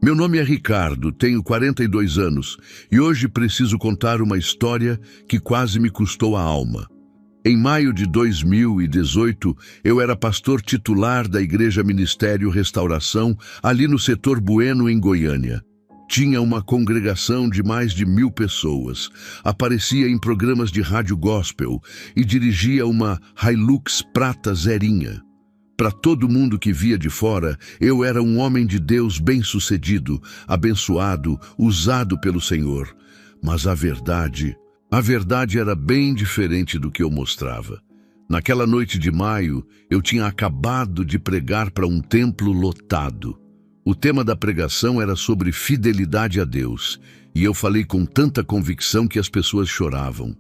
Meu nome é Ricardo, tenho 42 anos e hoje preciso contar uma história que quase me custou a alma. Em maio de 2018, eu era pastor titular da Igreja Ministério Restauração, ali no setor Bueno, em Goiânia. Tinha uma congregação de mais de 1000 pessoas, aparecia em programas de rádio gospel e dirigia uma Hilux prata zerinha. Para todo mundo que via de fora, eu era um homem de Deus bem-sucedido, abençoado, usado pelo Senhor. Mas a verdade era bem diferente do que eu mostrava. Naquela noite de maio, eu tinha acabado de pregar para um templo lotado. O tema da pregação era sobre fidelidade a Deus, e eu falei com tanta convicção que as pessoas choravam.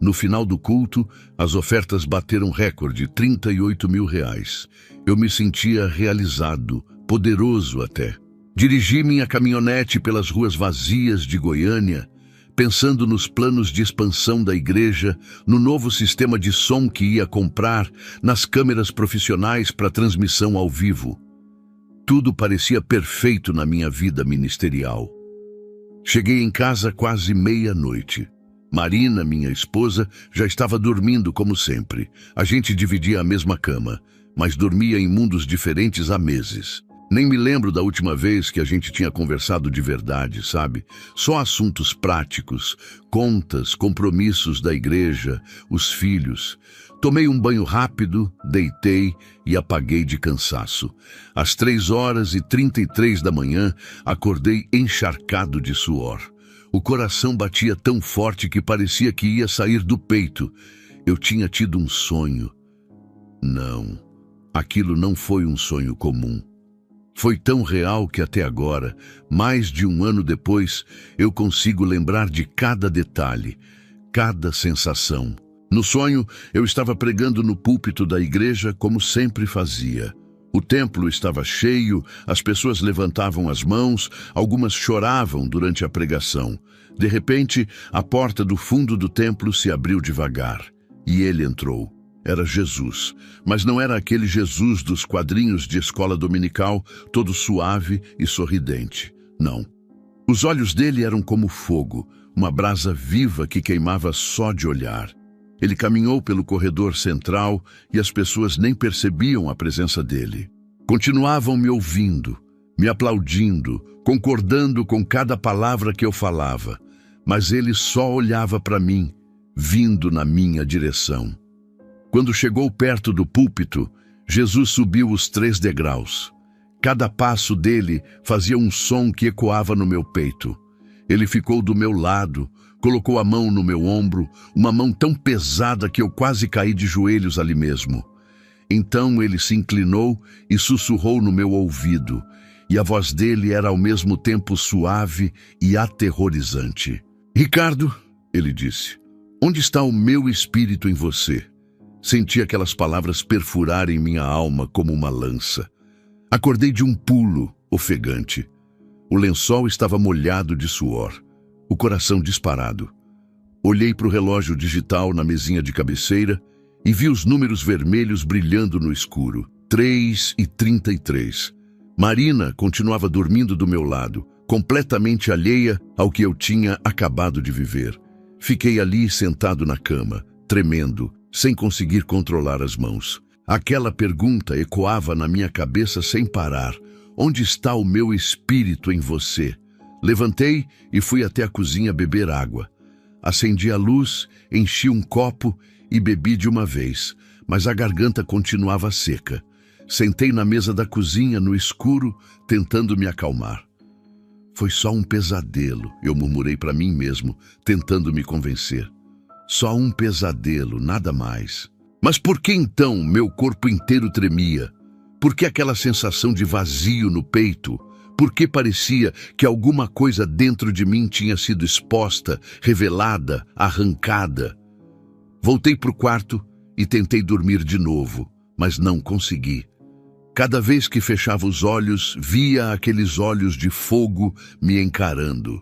No final do culto, as ofertas bateram recorde, R$38 mil. Eu me sentia realizado, poderoso até. Dirigi minha caminhonete pelas ruas vazias de Goiânia, pensando nos planos de expansão da igreja, no novo sistema de som que ia comprar, nas câmeras profissionais para transmissão ao vivo. Tudo parecia perfeito na minha vida ministerial. Cheguei em casa quase meia-noite. Marina, minha esposa, já estava dormindo como sempre. A gente dividia a mesma cama, mas dormia em mundos diferentes há meses. Nem me lembro da última vez que a gente tinha conversado de verdade, sabe? Só assuntos práticos, contas, compromissos da igreja, os filhos. Tomei um banho rápido, deitei e apaguei de cansaço. Às 3h33 da manhã, acordei encharcado de suor. O coração batia tão forte que parecia que ia sair do peito. Eu tinha tido um sonho. Não, aquilo não foi um sonho comum. Foi tão real que até agora, mais de um ano depois, eu consigo lembrar de cada detalhe, cada sensação. No sonho, eu estava pregando no púlpito da igreja como sempre fazia. O templo estava cheio, as pessoas levantavam as mãos, algumas choravam durante a pregação. De repente, a porta do fundo do templo se abriu devagar, e ele entrou. Era Jesus, mas não era aquele Jesus dos quadrinhos de escola dominical, todo suave e sorridente. Não. Os olhos dele eram como fogo, uma brasa viva que queimava só de olhar. Ele caminhou pelo corredor central e as pessoas nem percebiam a presença dele. Continuavam me ouvindo, me aplaudindo, concordando com cada palavra que eu falava, mas ele só olhava para mim, vindo na minha direção. Quando chegou perto do púlpito, Jesus subiu os 3 degraus. Cada passo dele fazia um som que ecoava no meu peito. Ele ficou do meu lado, colocou a mão no meu ombro, uma mão tão pesada que eu quase caí de joelhos ali mesmo. Então ele se inclinou e sussurrou no meu ouvido, e a voz dele era ao mesmo tempo suave e aterrorizante. "Ricardo", ele disse, "onde está o meu espírito em você?" Senti aquelas palavras perfurarem minha alma como uma lança. Acordei de um pulo, ofegante. O lençol estava molhado de suor, o coração disparado. Olhei para o relógio digital na mesinha de cabeceira e vi os números vermelhos brilhando no escuro. 3h33. Marina continuava dormindo do meu lado, completamente alheia ao que eu tinha acabado de viver. Fiquei ali sentado na cama, tremendo, sem conseguir controlar as mãos. Aquela pergunta ecoava na minha cabeça sem parar. Onde está o meu espírito em você? Levantei e fui até a cozinha beber água. Acendi a luz, enchi um copo e bebi de uma vez, mas a garganta continuava seca. Sentei na mesa da cozinha, no escuro, tentando me acalmar. Foi só um pesadelo, eu murmurei para mim mesmo, tentando me convencer. Só um pesadelo, nada mais. Mas por que então meu corpo inteiro tremia? Por que aquela sensação de vazio no peito? Por que parecia que alguma coisa dentro de mim tinha sido exposta, revelada, arrancada? Voltei para o quarto e tentei dormir de novo, mas não consegui. Cada vez que fechava os olhos, via aqueles olhos de fogo me encarando.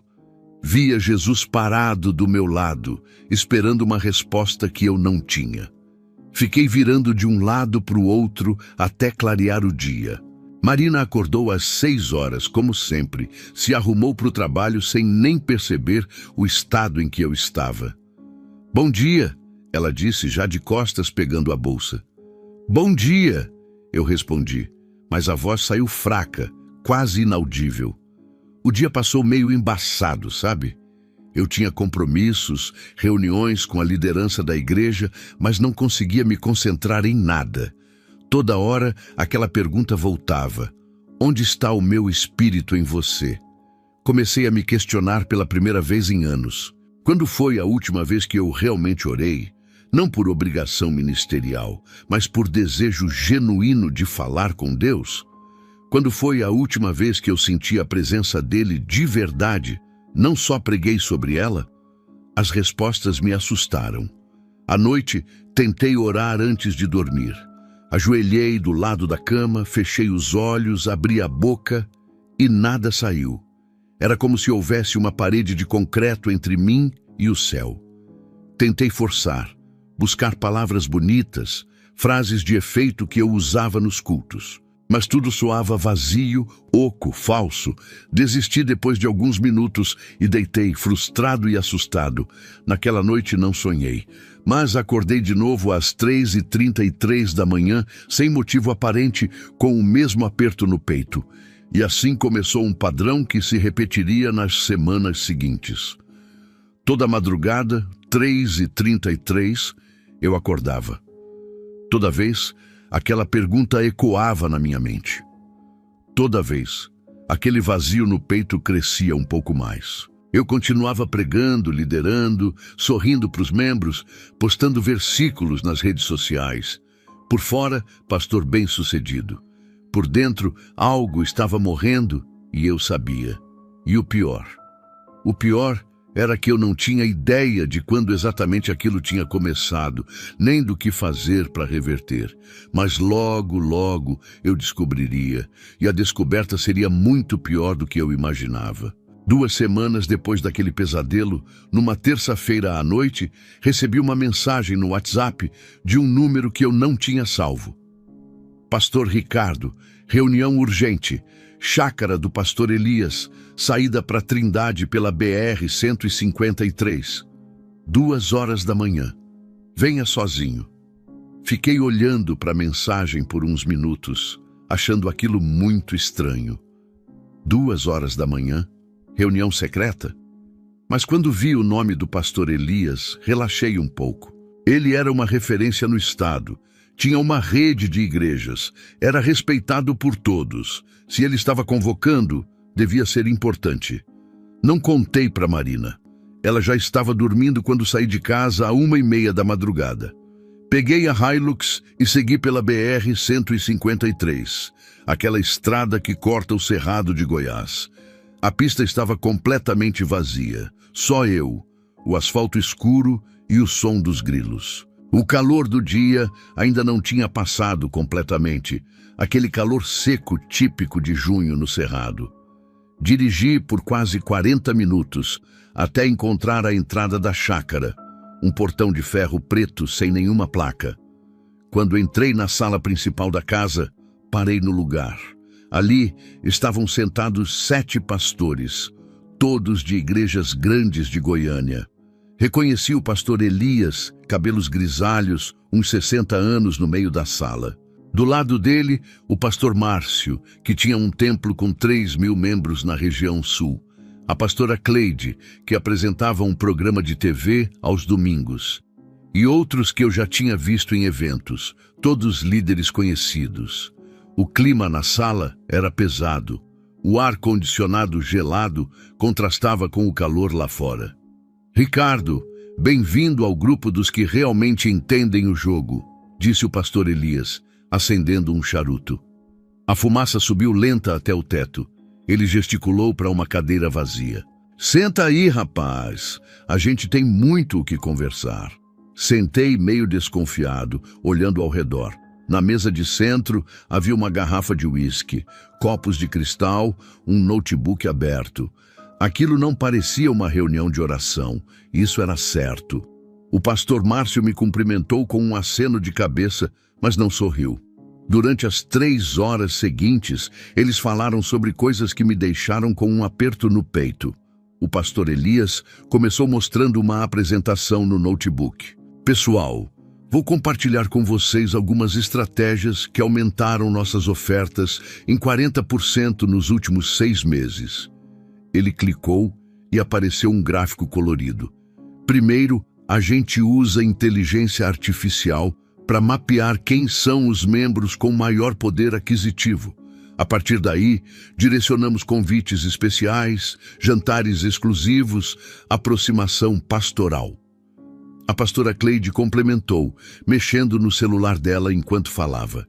Via Jesus parado do meu lado, esperando uma resposta que eu não tinha. Fiquei virando de um lado para o outro até clarear o dia. Marina acordou às 6 horas, como sempre, se arrumou para o trabalho sem nem perceber o estado em que eu estava. "Bom dia", ela disse, já de costas pegando a bolsa. "Bom dia", eu respondi, mas a voz saiu fraca, quase inaudível. O dia passou meio embaçado, sabe? Eu tinha compromissos, reuniões com a liderança da igreja, mas não conseguia me concentrar em nada. Toda hora, aquela pergunta voltava: onde está o meu espírito em você? Comecei a me questionar pela primeira vez em anos. Quando foi a última vez que eu realmente orei? Não por obrigação ministerial, mas por desejo genuíno de falar com Deus? Quando foi a última vez que eu senti a presença dele de verdade, não só preguei sobre ela? As respostas me assustaram. À noite, tentei orar antes de dormir. Ajoelhei do lado da cama, fechei os olhos, abri a boca e nada saiu. Era como se houvesse uma parede de concreto entre mim e o céu. Tentei forçar, buscar palavras bonitas, frases de efeito que eu usava nos cultos. Mas tudo soava vazio, oco, falso. Desisti depois de alguns minutos e deitei, frustrado e assustado. Naquela noite não sonhei, mas acordei de novo às 3h33 da manhã, sem motivo aparente, com o mesmo aperto no peito. E assim começou um padrão que se repetiria nas semanas seguintes. Toda madrugada, 3h33, eu acordava. Toda vez, aquela pergunta ecoava na minha mente. Toda vez, aquele vazio no peito crescia um pouco mais. Eu continuava pregando, liderando, sorrindo para os membros, postando versículos nas redes sociais. Por fora, pastor bem-sucedido. Por dentro, algo estava morrendo e eu sabia. E o pior era que eu não tinha ideia de quando exatamente aquilo tinha começado, nem do que fazer para reverter. Mas logo eu descobriria, e a descoberta seria muito pior do que eu imaginava. 2 semanas depois daquele pesadelo, numa terça-feira à noite, recebi uma mensagem no WhatsApp de um número que eu não tinha salvo. Pastor Ricardo, reunião urgente. Chácara do pastor Elias, saída para Trindade pela BR-153. 2 horas da manhã. Venha sozinho. Fiquei olhando para a mensagem por uns minutos, achando aquilo muito estranho. 2 horas da manhã? Reunião secreta? Mas quando vi o nome do pastor Elias, relaxei um pouco. Ele era uma referência no estado. Tinha uma rede de igrejas. Era respeitado por todos. Se ele estava convocando, devia ser importante. Não contei para Marina. Ela já estava dormindo quando saí de casa à 1h30 da madrugada. Peguei a Hilux e segui pela BR-153, aquela estrada que corta o Cerrado de Goiás. A pista estava completamente vazia. Só eu, o asfalto escuro e o som dos grilos. O calor do dia ainda não tinha passado completamente, aquele calor seco típico de junho no Cerrado. Dirigi por quase 40 minutos até encontrar a entrada da chácara, um portão de ferro preto sem nenhuma placa. Quando entrei na sala principal da casa, parei no lugar. Ali estavam sentados 7 pastores, todos de igrejas grandes de Goiânia. Reconheci o pastor Elias, cabelos grisalhos, uns 60 anos no meio da sala. Do lado dele, o pastor Márcio, que tinha um templo com 3.000 membros na região sul. A pastora Cleide, que apresentava um programa de TV aos domingos. E outros que eu já tinha visto em eventos, todos líderes conhecidos. O clima na sala era pesado. O ar-condicionado gelado contrastava com o calor lá fora. Ricardo, bem-vindo ao grupo dos que realmente entendem o jogo, disse o pastor Elias, acendendo um charuto. A fumaça subiu lenta até o teto. Ele gesticulou para uma cadeira vazia. Senta aí, rapaz. A gente tem muito o que conversar. Sentei meio desconfiado, olhando ao redor. Na mesa de centro havia uma garrafa de uísque, copos de cristal, um notebook aberto. Aquilo não parecia uma reunião de oração, isso era certo. O pastor Márcio me cumprimentou com um aceno de cabeça, mas não sorriu. Durante as 3 horas seguintes, eles falaram sobre coisas que me deixaram com um aperto no peito. O pastor Elias começou mostrando uma apresentação no notebook. Pessoal, vou compartilhar com vocês algumas estratégias que aumentaram nossas ofertas em 40% nos últimos 6 meses. Ele clicou e apareceu um gráfico colorido. Primeiro, a gente usa inteligência artificial para mapear quem são os membros com maior poder aquisitivo. A partir daí, direcionamos convites especiais, jantares exclusivos, aproximação pastoral. A pastora Cleide complementou, mexendo no celular dela enquanto falava.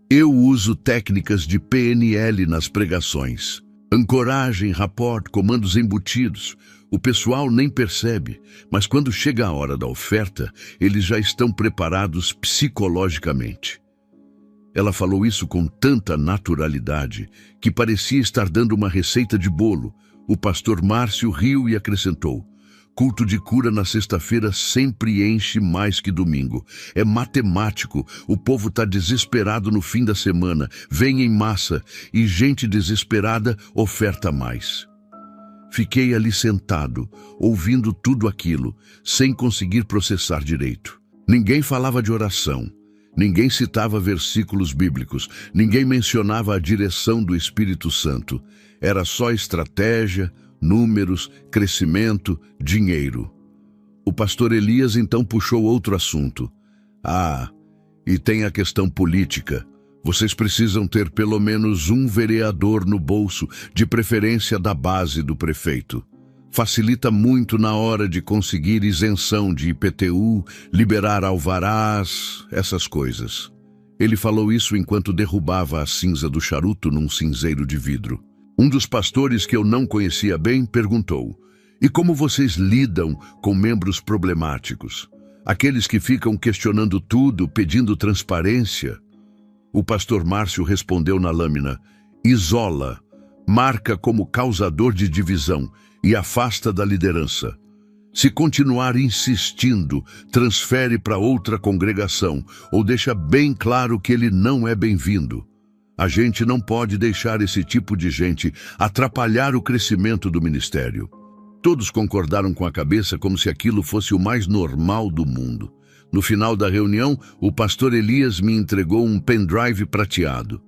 Eu uso técnicas de PNL nas pregações. Ancoragem, rapport, comandos embutidos. O pessoal nem percebe, mas quando chega a hora da oferta, eles já estão preparados psicologicamente. Ela falou isso com tanta naturalidade que parecia estar dando uma receita de bolo. O pastor Márcio riu e acrescentou: culto de cura na sexta-feira sempre enche mais que domingo. É matemático, o povo está desesperado no fim da semana, vem em massa e gente desesperada oferta mais. Fiquei ali sentado, ouvindo tudo aquilo, sem conseguir processar direito. Ninguém falava de oração, ninguém citava versículos bíblicos, ninguém mencionava a direção do Espírito Santo. Era só estratégia, números, crescimento, dinheiro. O pastor Elias então puxou outro assunto. E tem a questão política. Vocês precisam ter pelo menos um vereador no bolso, de preferência da base do prefeito. Facilita muito na hora de conseguir isenção de IPTU, liberar alvarás, essas coisas. Ele falou isso enquanto derrubava a cinza do charuto num cinzeiro de vidro. Um dos pastores que eu não conhecia bem perguntou: e como vocês lidam com membros problemáticos? Aqueles que ficam questionando tudo, pedindo transparência? O pastor Márcio respondeu na lâmina: isola, marca como causador de divisão e afasta da liderança. Se continuar insistindo, transfere para outra congregação ou deixa bem claro que ele não é bem-vindo. A gente não pode deixar esse tipo de gente atrapalhar o crescimento do ministério. Todos concordaram com a cabeça como se aquilo fosse o mais normal do mundo. No final da reunião, o pastor Elias me entregou um pendrive prateado.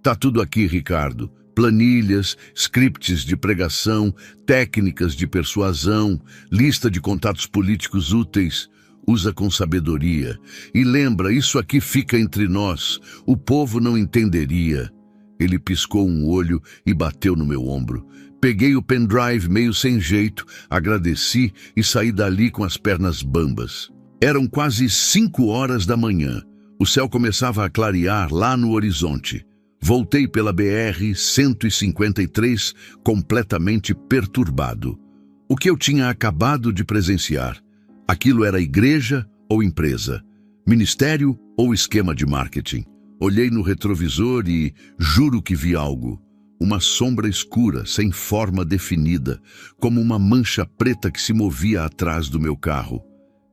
Tá tudo aqui, Ricardo. Planilhas, scripts de pregação, técnicas de persuasão, lista de contatos políticos úteis. Usa com sabedoria. E lembra, isso aqui fica entre nós. O povo não entenderia. Ele piscou um olho e bateu no meu ombro. Peguei o pendrive meio sem jeito, agradeci e saí dali com as pernas bambas. Eram quase 5 horas da manhã. O céu começava a clarear lá no horizonte. Voltei pela BR-153 completamente perturbado. O que eu tinha acabado de presenciar? Aquilo era igreja ou empresa? Ministério ou esquema de marketing? Olhei no retrovisor e juro que vi algo. Uma sombra escura, sem forma definida, como uma mancha preta que se movia atrás do meu carro.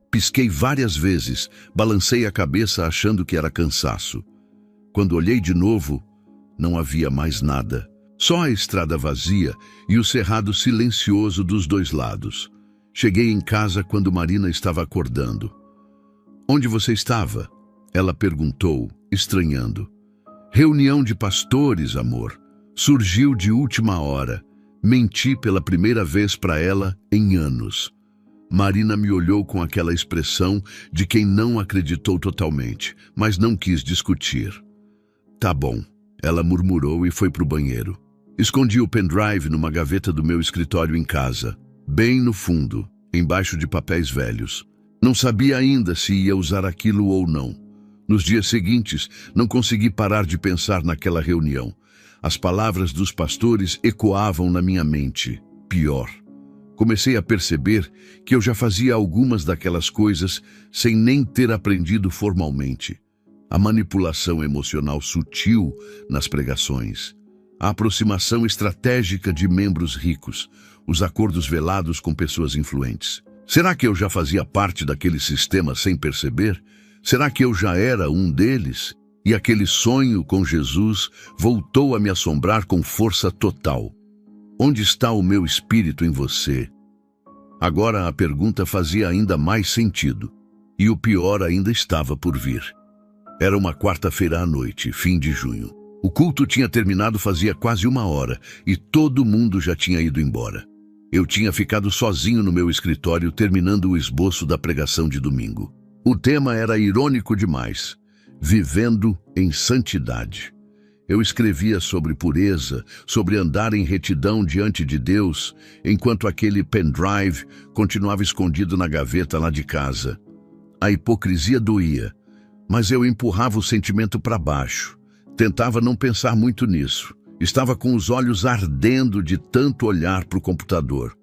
Pisquei várias vezes, balancei a cabeça achando que era cansaço. Quando olhei de novo, não havia mais nada. Só a estrada vazia e o cerrado silencioso dos dois lados. Cheguei em casa quando Marina estava acordando. Onde você estava? Ela perguntou, estranhando. Reunião de pastores, amor. Surgiu de última hora. Menti pela primeira vez para ela em anos. Marina me olhou com aquela expressão de quem não acreditou totalmente, mas não quis discutir. Tá bom, ela murmurou e foi para o banheiro. Escondi o pendrive numa gaveta do meu escritório em casa, bem no fundo, embaixo de papéis velhos. Não sabia ainda se ia usar aquilo ou não. Nos dias seguintes, não consegui parar de pensar naquela reunião. As palavras dos pastores ecoavam na minha mente. Pior. Comecei a perceber que eu já fazia algumas daquelas coisas sem nem ter aprendido formalmente. A manipulação emocional sutil nas pregações, a aproximação estratégica de membros ricos, os acordos velados com pessoas influentes. Será que eu já fazia parte daquele sistema sem perceber? Será que eu já era um deles? E aquele sonho com Jesus voltou a me assombrar com força total. Onde está o meu espírito em você? Agora a pergunta fazia ainda mais sentido. E o pior ainda estava por vir. Era uma quarta-feira à noite, fim de junho. O culto tinha terminado fazia quase 1 hora e todo mundo já tinha ido embora. Eu tinha ficado sozinho no meu escritório terminando o esboço da pregação de domingo. O tema era irônico demais. Vivendo em santidade. Eu escrevia sobre pureza, sobre andar em retidão diante de Deus, enquanto aquele pendrive continuava escondido na gaveta lá de casa. A hipocrisia doía, mas eu empurrava o sentimento para baixo. Tentava não pensar muito nisso. Estava com os olhos ardendo de tanto olhar para o computador.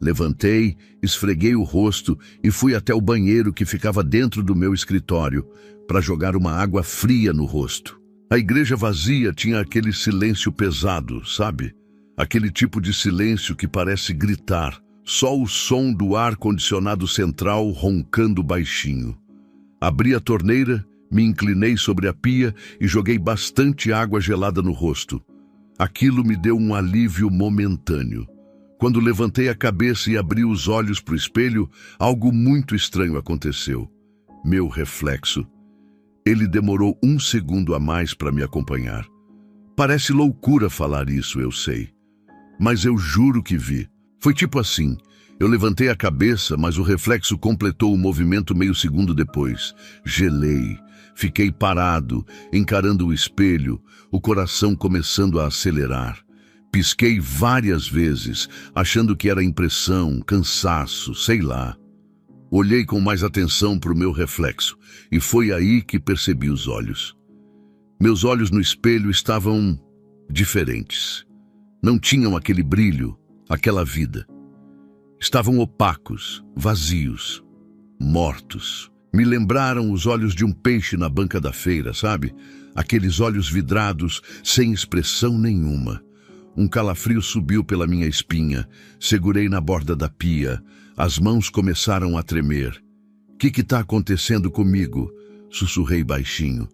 Levantei, esfreguei o rosto e fui até o banheiro que ficava dentro do meu escritório para jogar uma água fria no rosto. A igreja vazia tinha aquele silêncio pesado, sabe? Aquele tipo de silêncio que parece gritar, só o som do ar-condicionado central roncando baixinho. Abri a torneira, me inclinei sobre a pia e joguei bastante água gelada no rosto. Aquilo me deu um alívio momentâneo. Quando levantei a cabeça e abri os olhos para o espelho, algo muito estranho aconteceu. Meu reflexo. Ele demorou 1 segundo a mais para me acompanhar. Parece loucura falar isso, eu sei. Mas eu juro que vi. Foi tipo assim. Eu levantei a cabeça, mas o reflexo completou o movimento meio segundo depois. Gelei. Fiquei parado, encarando o espelho, o coração começando a acelerar. Pisquei várias vezes, achando que era impressão, cansaço, sei lá. Olhei com mais atenção para o meu reflexo, e foi aí que percebi os olhos. Meus olhos no espelho estavam diferentes. Não tinham aquele brilho, aquela vida. Estavam opacos, vazios, mortos. Me lembraram os olhos de um peixe na banca da feira, sabe? Aqueles olhos vidrados, sem expressão nenhuma. Um calafrio subiu pela minha espinha. Segurei na borda da pia. As mãos começaram a tremer. O que está acontecendo comigo? Sussurrei baixinho.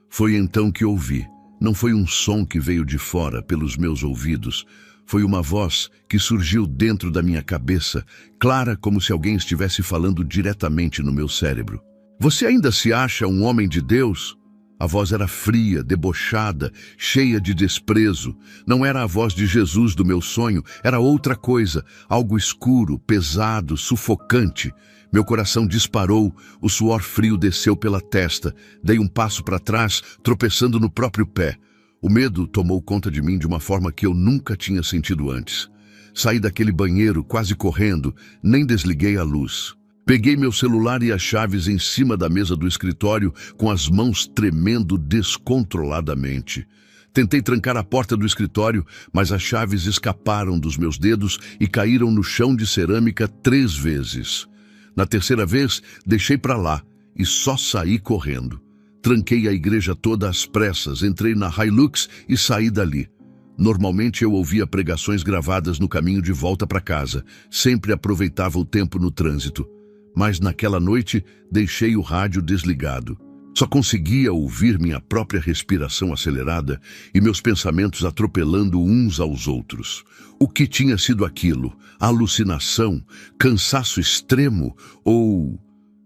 Foi então que ouvi. Não foi um som que veio de fora, pelos meus ouvidos. Foi uma voz que surgiu dentro da minha cabeça, clara como se alguém estivesse falando diretamente no meu cérebro. Você ainda se acha um homem de Deus? A voz era fria, debochada, cheia de desprezo. Não era a voz de Jesus do meu sonho, era outra coisa, algo escuro, pesado, sufocante. Meu coração disparou, o suor frio desceu pela testa. Dei um passo para trás, tropeçando no próprio pé. O medo tomou conta de mim de uma forma que eu nunca tinha sentido antes. Saí daquele banheiro quase correndo, nem desliguei a luz. Peguei meu celular e as chaves em cima da mesa do escritório, com as mãos tremendo descontroladamente. Tentei trancar a porta do escritório, mas as chaves escaparam dos meus dedos e caíram no chão de cerâmica 3 vezes. Na terceira vez, deixei para lá e só saí correndo. Tranquei a igreja toda às pressas, entrei na Hilux e saí dali. Normalmente eu ouvia pregações gravadas no caminho de volta para casa. Sempre aproveitava o tempo no trânsito. Mas naquela noite deixei o rádio desligado. Só conseguia ouvir minha própria respiração acelerada e meus pensamentos atropelando uns aos outros. O que tinha sido aquilo? Alucinação? Cansaço extremo? Ou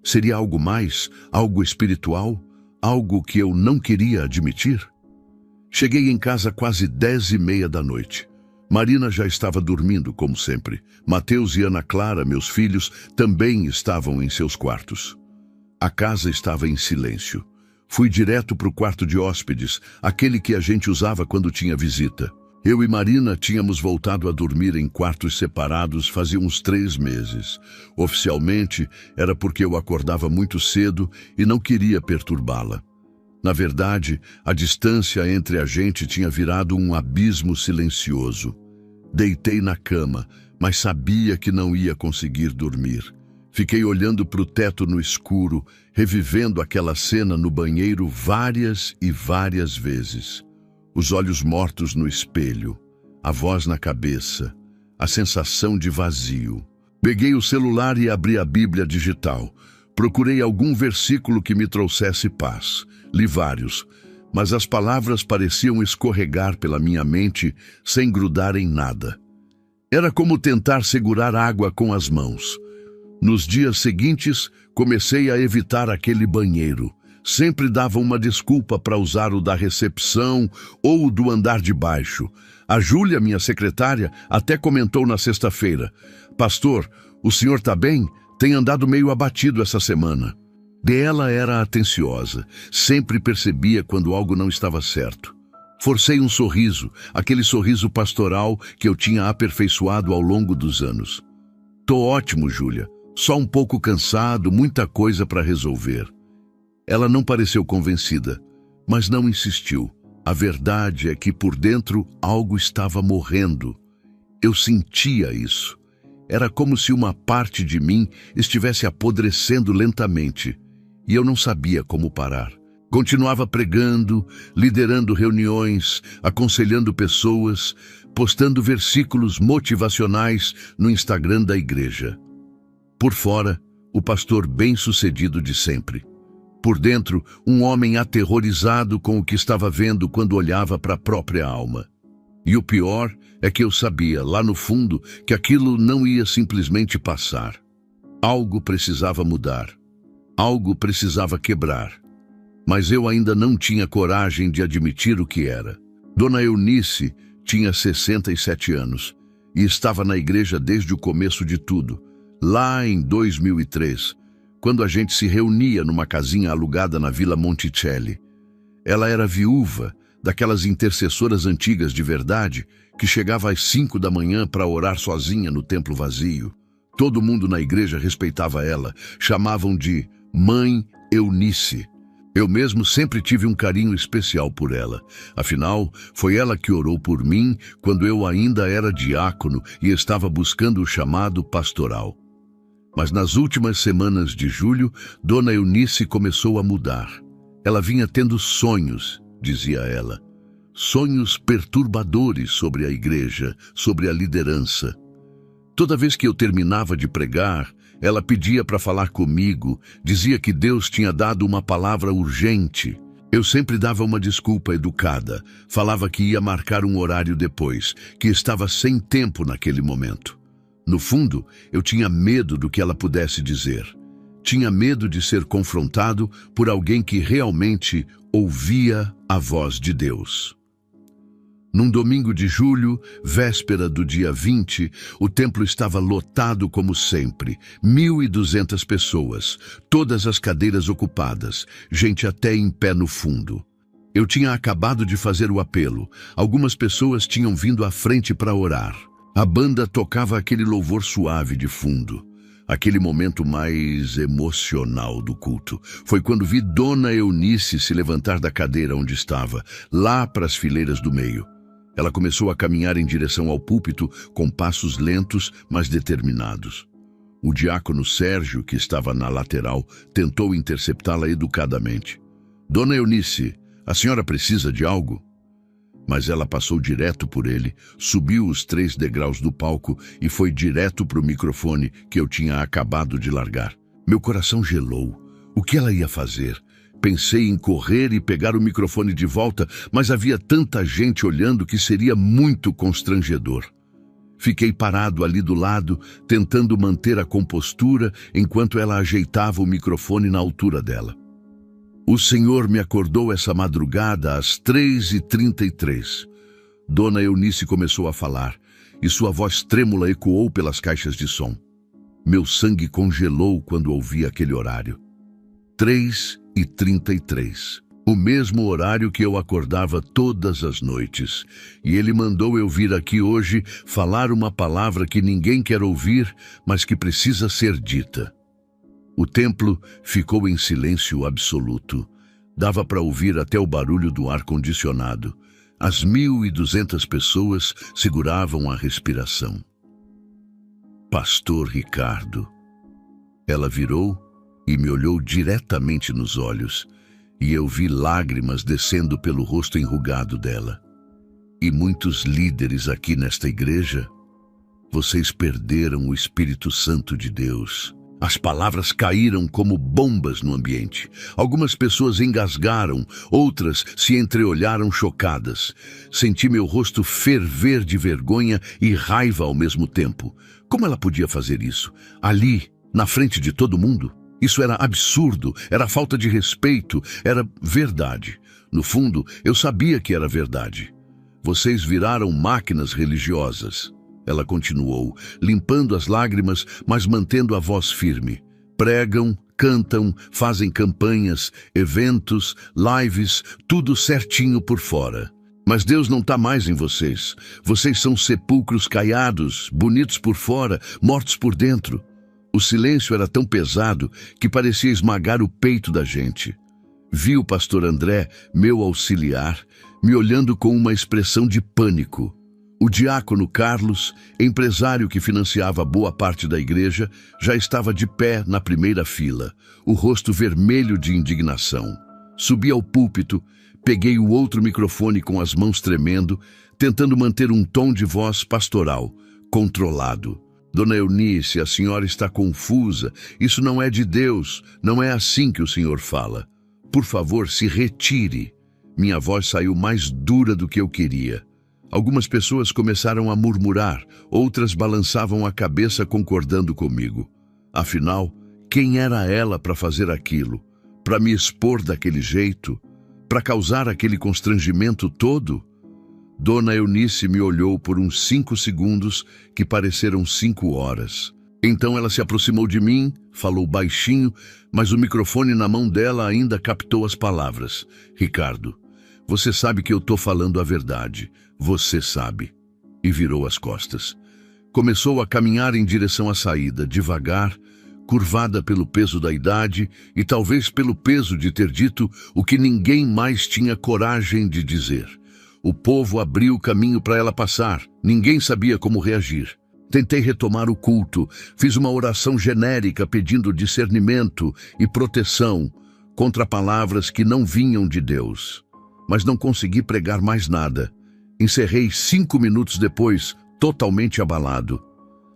seria algo mais? Algo espiritual? Algo que eu não queria admitir? Cheguei em casa quase 10h30 da noite. Marina já estava dormindo, como sempre. Mateus e Ana Clara, meus filhos, também estavam em seus quartos. A casa estava em silêncio. Fui direto para o quarto de hóspedes, aquele que a gente usava quando tinha visita. Eu e Marina tínhamos voltado a dormir em quartos separados fazia uns 3 meses. Oficialmente, era porque eu acordava muito cedo e não queria perturbá-la. Na verdade, a distância entre a gente tinha virado um abismo silencioso. Deitei na cama, mas sabia que não ia conseguir dormir. Fiquei olhando para o teto no escuro, revivendo aquela cena no banheiro várias e várias vezes. Os olhos mortos no espelho, a voz na cabeça, a sensação de vazio. Peguei o celular e abri a Bíblia digital. Procurei algum versículo que me trouxesse paz. Li vários. mas as palavras pareciam escorregar pela minha mente sem grudar em nada. Era como tentar segurar água com as mãos. Nos dias seguintes, comecei a evitar aquele banheiro. Sempre dava uma desculpa para usar o da recepção ou o do andar de baixo. A Júlia, minha secretária, até comentou na sexta-feira: "Pastor, o senhor está bem? Tem andado meio abatido essa semana." Ela era atenciosa, sempre percebia quando algo não estava certo. Forcei um sorriso, aquele sorriso pastoral que eu tinha aperfeiçoado ao longo dos anos. "Tô ótimo, Júlia. Só um pouco cansado, muita coisa para resolver." Ela não pareceu convencida, mas não insistiu. A verdade é que por dentro algo estava morrendo. Eu sentia isso. Era como se uma parte de mim estivesse apodrecendo lentamente, e eu não sabia como parar. Continuava pregando, liderando reuniões, aconselhando pessoas, postando versículos motivacionais no Instagram da igreja. Por fora, o pastor bem-sucedido de sempre. Por dentro, um homem aterrorizado com o que estava vendo quando olhava para a própria alma. E o pior é que eu sabia, lá no fundo, que aquilo não ia simplesmente passar. Algo precisava mudar. Algo precisava quebrar. Mas eu ainda não tinha coragem de admitir o que era. Dona Eunice tinha 67 anos e estava na igreja desde o começo de tudo, lá em 2003, quando a gente se reunia numa casinha alugada na Vila Monticelli. Ela era viúva, daquelas intercessoras antigas de verdade, que chegava às 5 da manhã para orar sozinha no templo vazio. Todo mundo na igreja respeitava ela, chamavam de Mãe Eunice. Eu mesmo sempre tive um carinho especial por ela. Afinal, foi ela que orou por mim quando eu ainda era diácono e estava buscando o chamado pastoral. Mas nas últimas semanas de julho, Dona Eunice começou a mudar. Ela vinha tendo sonhos, dizia ela. Sonhos perturbadores sobre a igreja, sobre a liderança. Toda vez que eu terminava de pregar, ela pedia para falar comigo, dizia que Deus tinha dado uma palavra urgente. Eu sempre dava uma desculpa educada, falava que ia marcar um horário depois, que estava sem tempo naquele momento. No fundo, eu tinha medo do que ela pudesse dizer. Tinha medo de ser confrontado por alguém que realmente ouvia a voz de Deus. Num domingo de julho, véspera do dia 20, o templo estava lotado como sempre. 1.200 pessoas, todas as cadeiras ocupadas, gente até em pé no fundo. Eu tinha acabado de fazer o apelo. Algumas pessoas tinham vindo à frente para orar. A banda tocava aquele louvor suave de fundo. Aquele momento mais emocional do culto foi quando vi Dona Eunice se levantar da cadeira onde estava, lá para as fileiras do meio. Ela começou a caminhar em direção ao púlpito com passos lentos, mas determinados. O diácono Sérgio, que estava na lateral, tentou interceptá-la educadamente. "Dona Eunice, a senhora precisa de algo?" Mas ela passou direto por ele, subiu os 3 degraus do palco e foi direto para o microfone que eu tinha acabado de largar. Meu coração gelou. O que ela ia fazer? Pensei em correr e pegar o microfone de volta, mas havia tanta gente olhando que seria muito constrangedor. Fiquei parado ali do lado, tentando manter a compostura enquanto ela ajeitava o microfone na altura dela. "O Senhor me acordou essa madrugada às 3h33. Dona Eunice começou a falar, e sua voz trêmula ecoou pelas caixas de som. Meu sangue congelou quando ouvi aquele horário. 3h33. O mesmo horário que eu acordava todas as noites. E ele mandou eu vir aqui hoje falar uma palavra que ninguém quer ouvir, mas que precisa ser dita. O templo ficou em silêncio absoluto. Dava para ouvir até o barulho do ar-condicionado. As 1.200 pessoas seguravam a respiração. Pastor Ricardo. Ela virou e me olhou diretamente nos olhos, e eu vi lágrimas descendo pelo rosto enrugado dela. E muitos líderes aqui nesta igreja, vocês perderam o Espírito Santo de Deus. As palavras caíram como bombas no ambiente. Algumas pessoas engasgaram, outras se entreolharam chocadas. Senti meu rosto ferver de vergonha e raiva ao mesmo tempo. Como ela podia fazer isso? Ali, na frente de todo mundo? Isso era absurdo, era falta de respeito, era verdade. No fundo, eu sabia que era verdade. Vocês viraram máquinas religiosas. Ela continuou, limpando as lágrimas, mas mantendo a voz firme. Pregam, cantam, fazem campanhas, eventos, lives, tudo certinho por fora. Mas Deus não está mais em vocês. Vocês são sepulcros caiados, bonitos por fora, mortos por dentro. O silêncio era tão pesado que parecia esmagar o peito da gente. Vi o pastor André, meu auxiliar, me olhando com uma expressão de pânico. O diácono Carlos, empresário que financiava boa parte da igreja, já estava de pé na primeira fila, o rosto vermelho de indignação. Subi ao púlpito, peguei o outro microfone com as mãos tremendo, tentando manter um tom de voz pastoral, controlado. Dona Eunice, a senhora está confusa. Isso não é de Deus, não é assim que o senhor fala. Por favor, se retire. Minha voz saiu mais dura do que eu queria. Algumas pessoas começaram a murmurar, outras balançavam a cabeça concordando comigo. Afinal, quem era ela para fazer aquilo? Para me expor daquele jeito? Para causar aquele constrangimento todo? Dona Eunice me olhou por uns 5 segundos que pareceram 5 horas. Então ela se aproximou de mim, falou baixinho, mas o microfone na mão dela ainda captou as palavras. Ricardo, você sabe que eu estou falando a verdade. Você sabe. E virou as costas. Começou a caminhar em direção à saída, devagar, curvada pelo peso da idade e talvez pelo peso de ter dito o que ninguém mais tinha coragem de dizer. O povo abriu o caminho para ela passar. Ninguém sabia como reagir. Tentei retomar o culto. Fiz uma oração genérica pedindo discernimento e proteção contra palavras que não vinham de Deus. Mas não consegui pregar mais nada. Encerrei 5 minutos depois, totalmente abalado.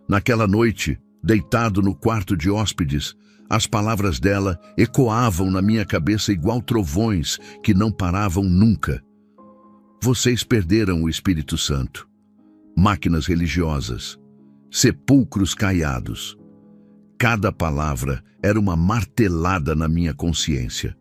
Naquela noite, deitado no quarto de hóspedes, as palavras dela ecoavam na minha cabeça igual trovões que não paravam nunca. Vocês perderam o Espírito Santo. Máquinas religiosas. Sepulcros caiados. Cada palavra era uma martelada na minha consciência.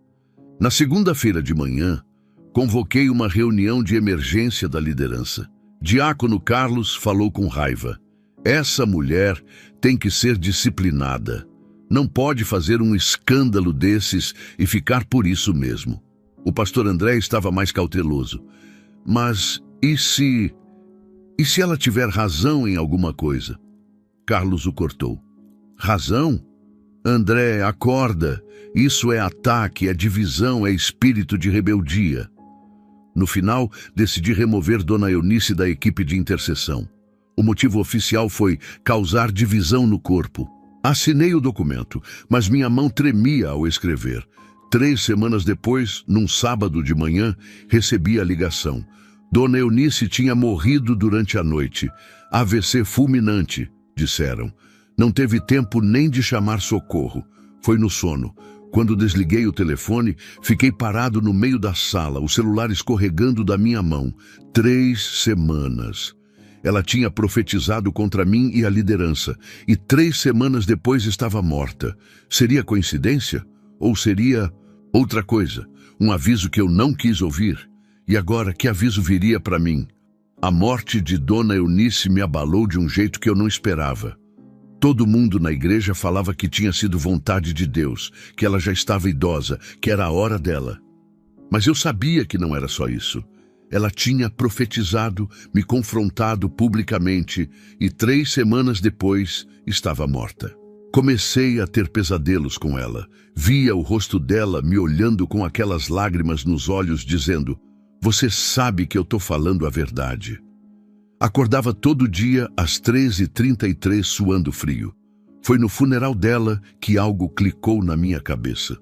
Na segunda-feira de manhã, convoquei uma reunião de emergência da liderança. Diácono Carlos falou com raiva. Essa mulher tem que ser disciplinada. Não pode fazer um escândalo desses e ficar por isso mesmo. O pastor André estava mais cauteloso. Mas e se ela tiver razão em alguma coisa? Carlos o cortou. Razão? André, acorda. Isso é ataque, é divisão, é espírito de rebeldia. No final, decidi remover Dona Eunice da equipe de intercessão. O motivo oficial foi causar divisão no corpo. Assinei o documento, mas minha mão tremia ao escrever. 3 semanas depois, num sábado de manhã, recebi a ligação. Dona Eunice tinha morrido durante a noite. AVC fulminante, disseram. Não teve tempo nem de chamar socorro. Foi no sono. Quando desliguei o telefone, fiquei parado no meio da sala, o celular escorregando da minha mão. 3 semanas. Ela tinha profetizado contra mim e a liderança, e 3 semanas depois estava morta. Seria coincidência? Ou seria outra coisa? Um aviso que eu não quis ouvir? E agora, que aviso viria para mim? A morte de Dona Eunice me abalou de um jeito que eu não esperava. Todo mundo na igreja falava que tinha sido vontade de Deus, que ela já estava idosa, que era a hora dela. Mas eu sabia que não era só isso. Ela tinha profetizado, me confrontado publicamente, e 3 semanas depois estava morta. Comecei a ter pesadelos com ela. Via o rosto dela me olhando com aquelas lágrimas nos olhos, dizendo: "Você sabe que eu estou falando a verdade." Acordava todo dia às 3h33 suando frio. Foi no funeral dela que algo clicou na minha cabeça.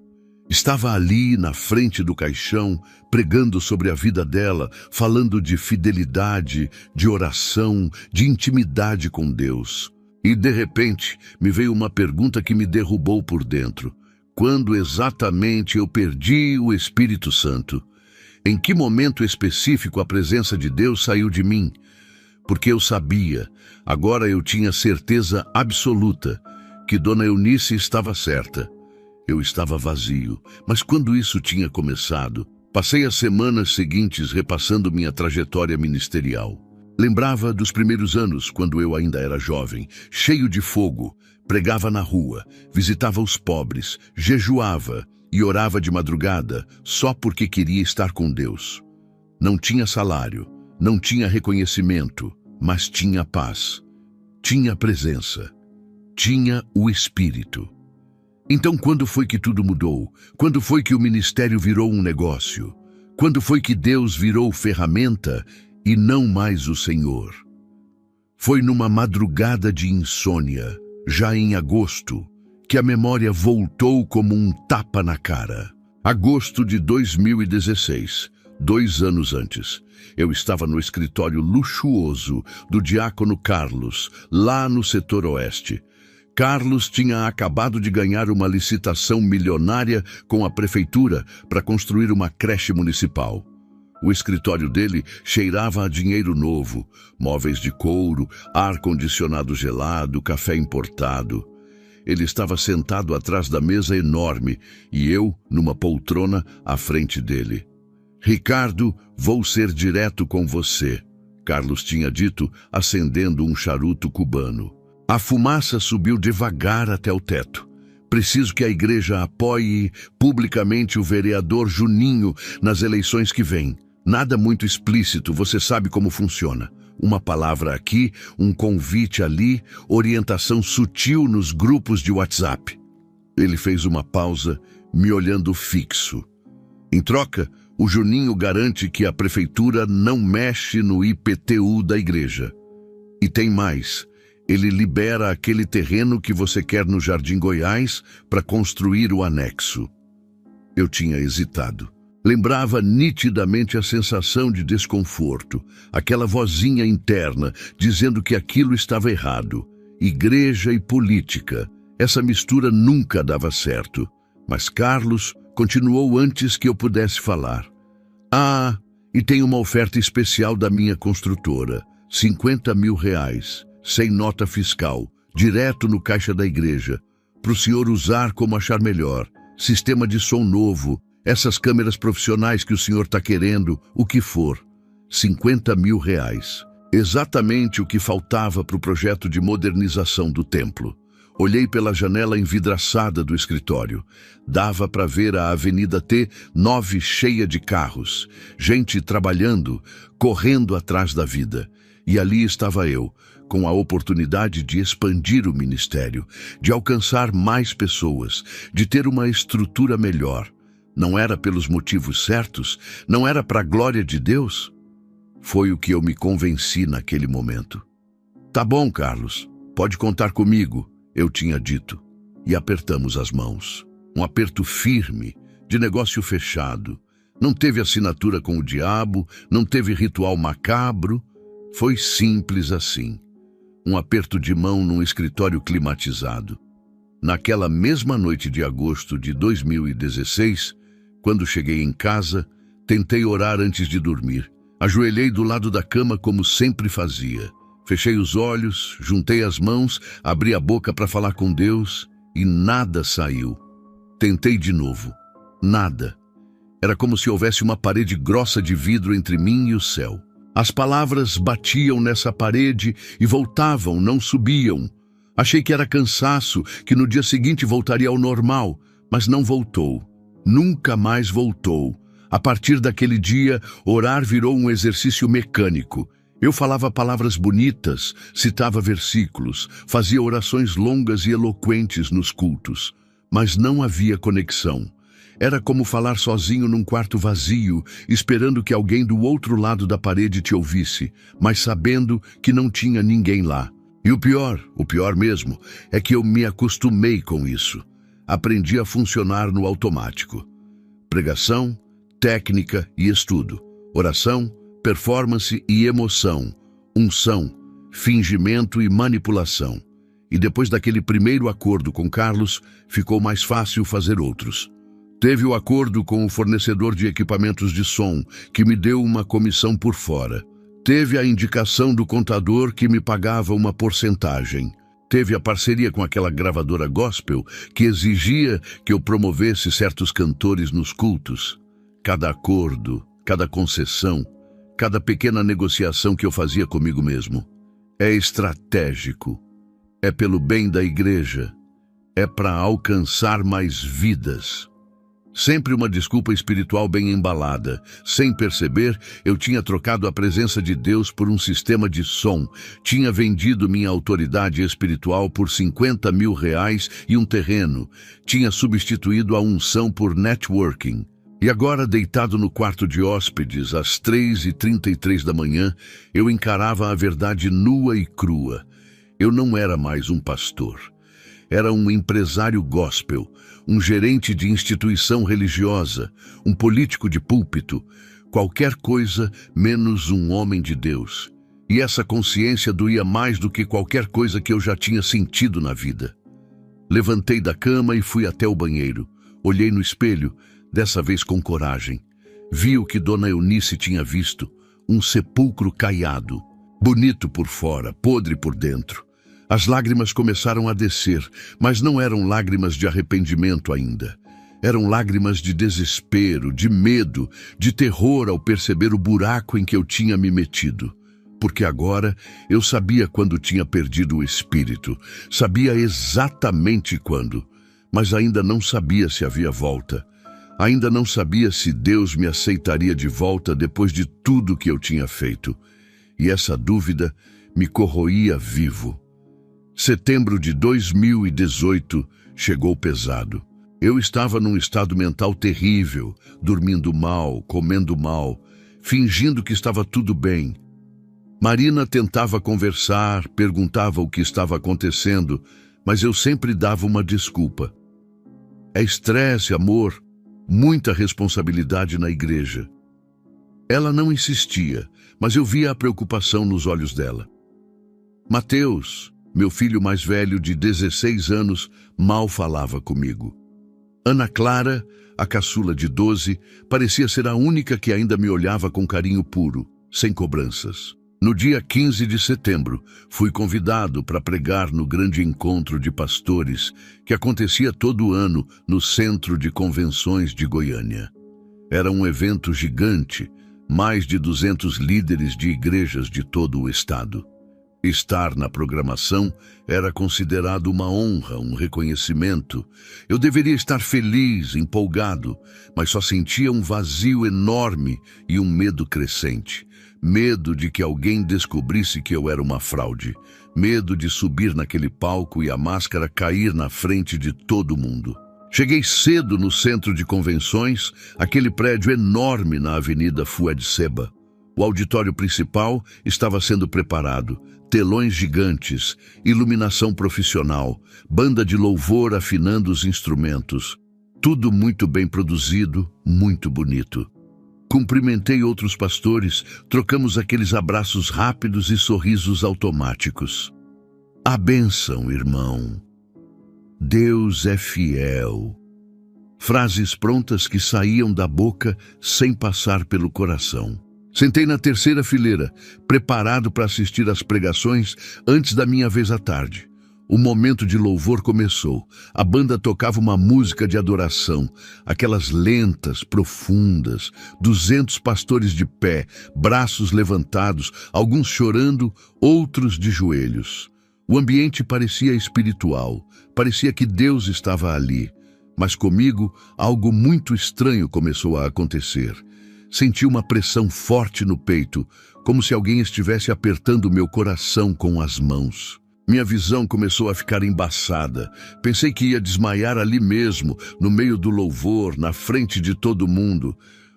Estava ali, na frente do caixão, pregando sobre a vida dela, falando de fidelidade, de oração, de intimidade com Deus. E de repente me veio uma pergunta que me derrubou por dentro. Quando exatamente eu perdi o Espírito Santo? Em que momento específico a presença de Deus saiu de mim? Porque eu sabia, agora eu tinha certeza absoluta, que Dona Eunice estava certa. Eu estava vazio, mas quando isso tinha começado, passei as semanas seguintes repassando minha trajetória ministerial. Lembrava dos primeiros anos, quando eu ainda era jovem, cheio de fogo, pregava na rua, visitava os pobres, jejuava e orava de madrugada só porque queria estar com Deus. Não tinha salário, não tinha reconhecimento, mas tinha paz, tinha presença, tinha o Espírito. Então quando foi que tudo mudou? Quando foi que o ministério virou um negócio? Quando foi que Deus virou ferramenta e não mais o Senhor? Foi numa madrugada de insônia, já em agosto, que a memória voltou como um tapa na cara. Agosto de 2016, 2 anos antes. Eu estava no escritório luxuoso do diácono Carlos, lá no setor oeste. Carlos tinha acabado de ganhar uma licitação milionária com a prefeitura para construir uma creche municipal. O escritório dele cheirava a dinheiro novo, móveis de couro, ar-condicionado gelado, café importado. Ele estava sentado atrás da mesa enorme e eu numa poltrona à frente dele. "Ricardo, vou ser direto com você", Carlos tinha dito, acendendo um charuto cubano. A fumaça subiu devagar até o teto. "Preciso que a igreja apoie publicamente o vereador Juninho nas eleições que vêm. Nada muito explícito, você sabe como funciona. Uma palavra aqui, um convite ali, orientação sutil nos grupos de WhatsApp." Ele fez uma pausa, me olhando fixo. "Em troca, o Juninho garante que a prefeitura não mexe no IPTU da igreja. E tem mais. Ele libera aquele terreno que você quer no Jardim Goiás para construir o anexo." Eu tinha hesitado. Lembrava nitidamente a sensação de desconforto, aquela vozinha interna dizendo que aquilo estava errado. Igreja e política, essa mistura nunca dava certo. Mas Carlos continuou antes que eu pudesse falar. "Ah, e tem uma oferta especial da minha construtora, R$50 mil, sem nota fiscal, direto no caixa da igreja, para o senhor usar como achar melhor. Sistema de som novo, essas câmeras profissionais que o senhor está querendo, o que for. R$50 mil. Exatamente o que faltava para o projeto de modernização do templo. Olhei pela janela envidraçada do escritório. Dava para ver a Avenida T9 cheia de carros, gente trabalhando, correndo atrás da vida. E ali estava eu, com a oportunidade de expandir o ministério, de alcançar mais pessoas, de ter uma estrutura melhor. Não era pelos motivos certos? Não era para a glória de Deus? Foi o que eu me convenci naquele momento. "Tá bom, Carlos, pode contar comigo", eu tinha dito. E apertamos as mãos. Um aperto firme, de negócio fechado. Não teve assinatura com o diabo, não teve ritual macabro. Foi simples assim. Um aperto de mão num escritório climatizado. Naquela mesma noite de agosto de 2016, quando cheguei em casa, tentei orar antes de dormir. Ajoelhei do lado da cama como sempre fazia. Fechei os olhos, juntei as mãos, abri a boca para falar com Deus e nada saiu. Tentei de novo. Nada. Era como se houvesse uma parede grossa de vidro entre mim e o céu. As palavras batiam nessa parede e voltavam, não subiam. Achei que era cansaço, que no dia seguinte voltaria ao normal, mas não voltou. Nunca mais voltou. A partir daquele dia, orar virou um exercício mecânico. Eu falava palavras bonitas, citava versículos, fazia orações longas e eloquentes nos cultos, mas não havia conexão. Era como falar sozinho num quarto vazio, esperando que alguém do outro lado da parede te ouvisse, mas sabendo que não tinha ninguém lá. E o pior mesmo, é que eu me acostumei com isso. Aprendi a funcionar no automático. Pregação, técnica e estudo. Oração, performance e emoção. Unção, fingimento e manipulação. E depois daquele primeiro acordo com Carlos, ficou mais fácil fazer outros. Teve o acordo com o fornecedor de equipamentos de som, que me deu uma comissão por fora. Teve a indicação do contador, que me pagava uma porcentagem. Teve a parceria com aquela gravadora gospel, que exigia que eu promovesse certos cantores nos cultos. Cada acordo, cada concessão, cada pequena negociação que eu fazia comigo mesmo. É estratégico. É pelo bem da igreja. É para alcançar mais vidas. Sempre uma desculpa espiritual bem embalada. Sem perceber, eu tinha trocado a presença de Deus por um sistema de som. Tinha vendido minha autoridade espiritual por R$50 mil e um terreno. Tinha substituído a unção por networking. E agora, deitado no quarto de hóspedes, às 3h33 da manhã, eu encarava a verdade nua e crua. Eu não era mais um pastor. Era um empresário gospel, um gerente de instituição religiosa, um político de púlpito, qualquer coisa menos um homem de Deus. E essa consciência doía mais do que qualquer coisa que eu já tinha sentido na vida. Levantei da cama e fui até o banheiro. Olhei no espelho, dessa vez com coragem. Vi o que Dona Eunice tinha visto, um sepulcro caiado, bonito por fora, podre por dentro. As lágrimas começaram a descer, mas não eram lágrimas de arrependimento ainda. Eram lágrimas de desespero, de medo, de terror ao perceber o buraco em que eu tinha me metido. Porque agora eu sabia quando tinha perdido o espírito, sabia exatamente quando, mas ainda não sabia se havia volta. Ainda não sabia se Deus me aceitaria de volta depois de tudo que eu tinha feito. E essa dúvida me corroía vivo. Setembro de 2018 chegou pesado. Eu estava num estado mental terrível, dormindo mal, comendo mal, fingindo que estava tudo bem. Marina tentava conversar, perguntava o que estava acontecendo, mas eu sempre dava uma desculpa. É estresse, amor, muita responsabilidade na igreja. Ela não insistia, mas eu via a preocupação nos olhos dela. Mateus, meu filho mais velho de 16 anos, mal falava comigo. Ana Clara, a caçula de 12, parecia ser a única que ainda me olhava com carinho puro, sem cobranças. No dia 15 de setembro, fui convidado para pregar no grande encontro de pastores que acontecia todo ano no Centro de Convenções de Goiânia. Era um evento gigante, mais de 200 líderes de igrejas de todo o estado. Estar na programação era considerado uma honra, um reconhecimento. Eu deveria estar feliz, empolgado, mas só sentia um vazio enorme e um medo crescente. Medo de que alguém descobrisse que eu era uma fraude. Medo de subir naquele palco e a máscara cair na frente de todo mundo. Cheguei cedo no centro de convenções, aquele prédio enorme na Avenida Fuad Seba. O auditório principal estava sendo preparado, telões gigantes, iluminação profissional, banda de louvor afinando os instrumentos. Tudo muito bem produzido, muito bonito. Cumprimentei outros pastores, trocamos aqueles abraços rápidos e sorrisos automáticos. A bênção, irmão. Deus é fiel. Frases prontas que saíam da boca sem passar pelo coração. Sentei na terceira fileira, preparado para assistir às pregações antes da minha vez à tarde. O momento de louvor começou. A banda tocava uma música de adoração, aquelas lentas, profundas, 200 pastores de pé, braços levantados, alguns chorando, outros de joelhos. O ambiente parecia espiritual, parecia que Deus estava ali. Mas comigo, algo muito estranho começou a acontecer. Senti uma pressão forte no peito, como se alguém estivesse apertando meu coração com as mãos. Minha visão começou a ficar embaçada. Pensei que ia desmaiar ali mesmo, no meio do louvor, na frente de todo mundo.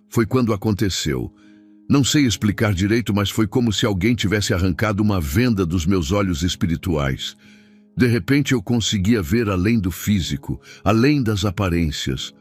Foi quando aconteceu. Não sei explicar direito, mas foi como se alguém tivesse arrancado uma venda dos meus olhos espirituais. De repente eu conseguia ver além do físico, além das aparências.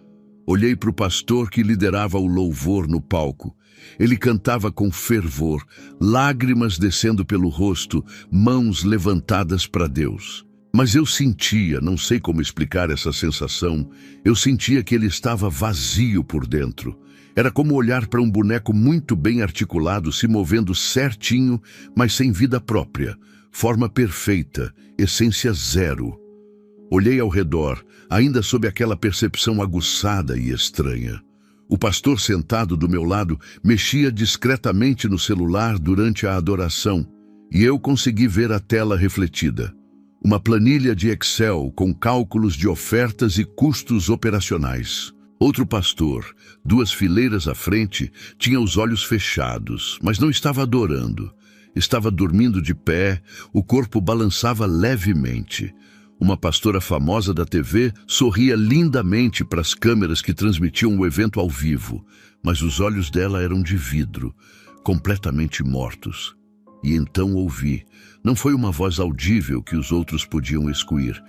Olhei para o pastor que liderava o louvor no palco. Ele cantava com fervor, lágrimas descendo pelo rosto, mãos levantadas para Deus. Mas eu sentia, não sei como explicar essa sensação, eu sentia que ele estava vazio por dentro. Era como olhar para um boneco muito bem articulado, se movendo certinho, mas sem vida própria, forma perfeita, essência zero. Olhei ao redor, ainda sob aquela percepção aguçada e estranha. O pastor sentado do meu lado mexia discretamente no celular durante a adoração, e eu consegui ver a tela refletida. Uma planilha de Excel com cálculos de ofertas e custos operacionais. Outro pastor, 2 fileiras à frente, tinha os olhos fechados, mas não estava adorando. Estava dormindo de pé, o corpo balançava levemente. Uma pastora famosa da TV sorria lindamente para as câmeras que transmitiam o evento ao vivo, mas os olhos dela eram de vidro, completamente mortos. E então ouvi. Não foi uma voz audível que os outros podiam excuir.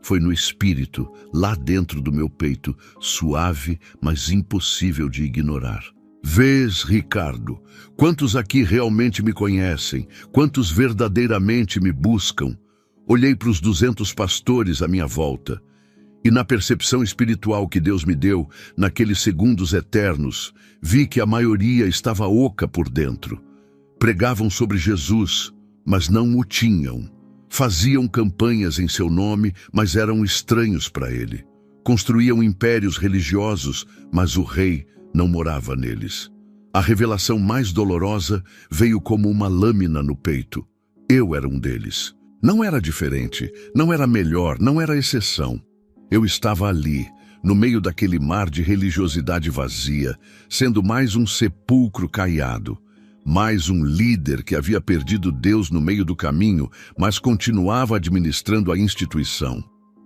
Foi no espírito, lá dentro do meu peito, suave, mas impossível de ignorar. Vês, Ricardo, quantos aqui realmente me conhecem, quantos verdadeiramente me buscam. Olhei para os 200 pastores à minha volta, e na percepção espiritual que Deus me deu, naqueles segundos eternos, vi que a maioria estava oca por dentro. Pregavam sobre Jesus, mas não o tinham. Faziam campanhas em seu nome, mas eram estranhos para ele. Construíam impérios religiosos, mas o rei não morava neles. A revelação mais dolorosa veio como uma lâmina no peito. Eu era um deles. Não era diferente, não era melhor, não era exceção. Eu estava ali, no meio daquele mar de religiosidade vazia, sendo mais um sepulcro caiado. Mais um líder que havia perdido Deus no meio do caminho, mas continuava administrando a instituição.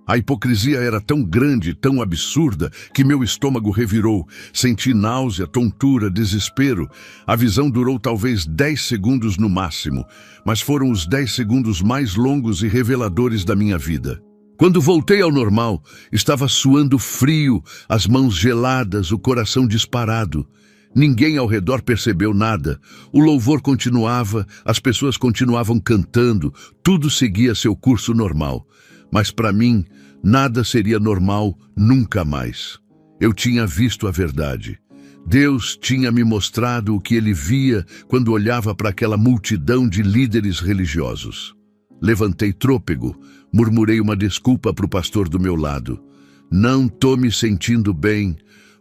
A hipocrisia era tão grande, tão absurda, que meu estômago revirou. Senti náusea, tontura, desespero. A visão durou talvez 10 segundos no máximo, mas foram os 10 segundos mais longos e reveladores da minha vida. Quando voltei ao normal, estava suando frio, as mãos geladas, o coração disparado. Ninguém ao redor percebeu nada. O louvor continuava, as pessoas continuavam cantando, tudo seguia seu curso normal. Mas para mim, nada seria normal nunca mais. Eu tinha visto a verdade. Deus tinha me mostrado o que ele via quando olhava para aquela multidão de líderes religiosos. Levantei trôpego, murmurei uma desculpa para o pastor do meu lado. Não tô me sentindo bem,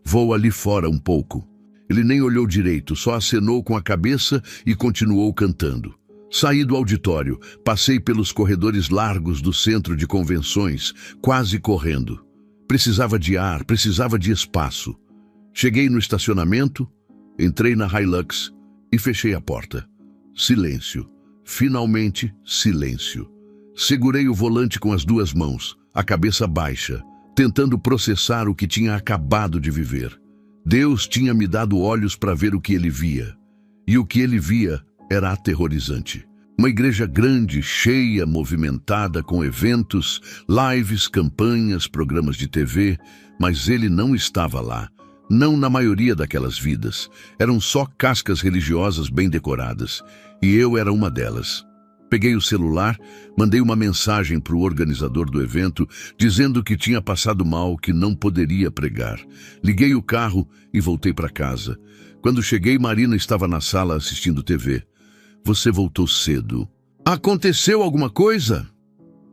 vou ali fora um pouco. Ele nem olhou direito, só acenou com a cabeça e continuou cantando. Saí do auditório, passei pelos corredores largos do centro de convenções, quase correndo. Precisava de ar, precisava de espaço. Cheguei no estacionamento, entrei na Hilux e fechei a porta. Silêncio. Finalmente, silêncio. Segurei o volante com as 2 mãos, a cabeça baixa, tentando processar o que tinha acabado de viver. Deus tinha me dado olhos para ver o que ele via. E o que ele via era aterrorizante. Uma igreja grande, cheia, movimentada, com eventos, lives, campanhas, programas de TV, mas ele não estava lá. Não na maioria daquelas vidas. Eram só cascas religiosas bem decoradas. E eu era uma delas. Peguei o celular, mandei uma mensagem para o organizador do evento, dizendo que tinha passado mal, que não poderia pregar. Liguei o carro e voltei para casa. Quando cheguei, Marina estava na sala assistindo TV. Você voltou cedo. Aconteceu alguma coisa?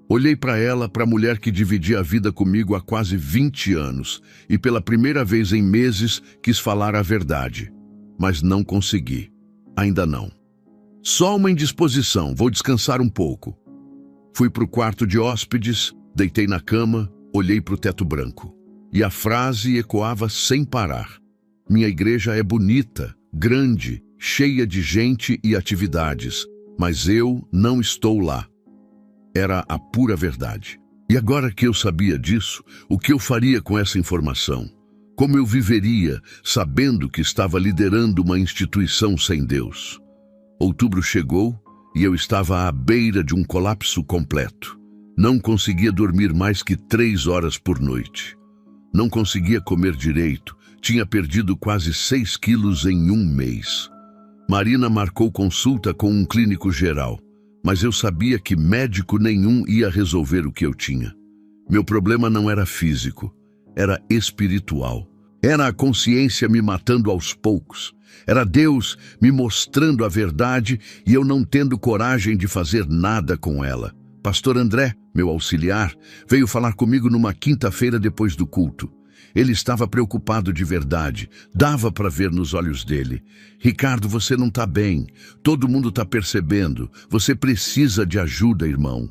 Olhei para ela, para a mulher que dividia a vida comigo há quase 20 anos, e pela primeira vez em meses quis falar a verdade. Mas não consegui. Ainda não. Só uma indisposição, vou descansar um pouco. Fui para o quarto de hóspedes, deitei na cama, olhei para o teto branco. E a frase ecoava sem parar. Minha igreja é bonita, grande, cheia de gente e atividades, mas eu não estou lá. Era a pura verdade. E agora que eu sabia disso, o que eu faria com essa informação? Como eu viveria sabendo que estava liderando uma instituição sem Deus? Outubro chegou e eu estava à beira de um colapso completo. Não conseguia dormir mais que 3 horas por noite. Não conseguia comer direito. Tinha perdido quase 6 quilos em 1 mês. Marina marcou consulta com um clínico geral, mas eu sabia que médico nenhum ia resolver o que eu tinha. Meu problema não era físico, era espiritual. Era a consciência me matando aos poucos. Era Deus me mostrando a verdade e eu não tendo coragem de fazer nada com ela. Pastor André, meu auxiliar, veio falar comigo numa quinta-feira depois do culto. Ele estava preocupado de verdade, dava para ver nos olhos dele. Ricardo, você não está bem, todo mundo está percebendo, você precisa de ajuda, irmão.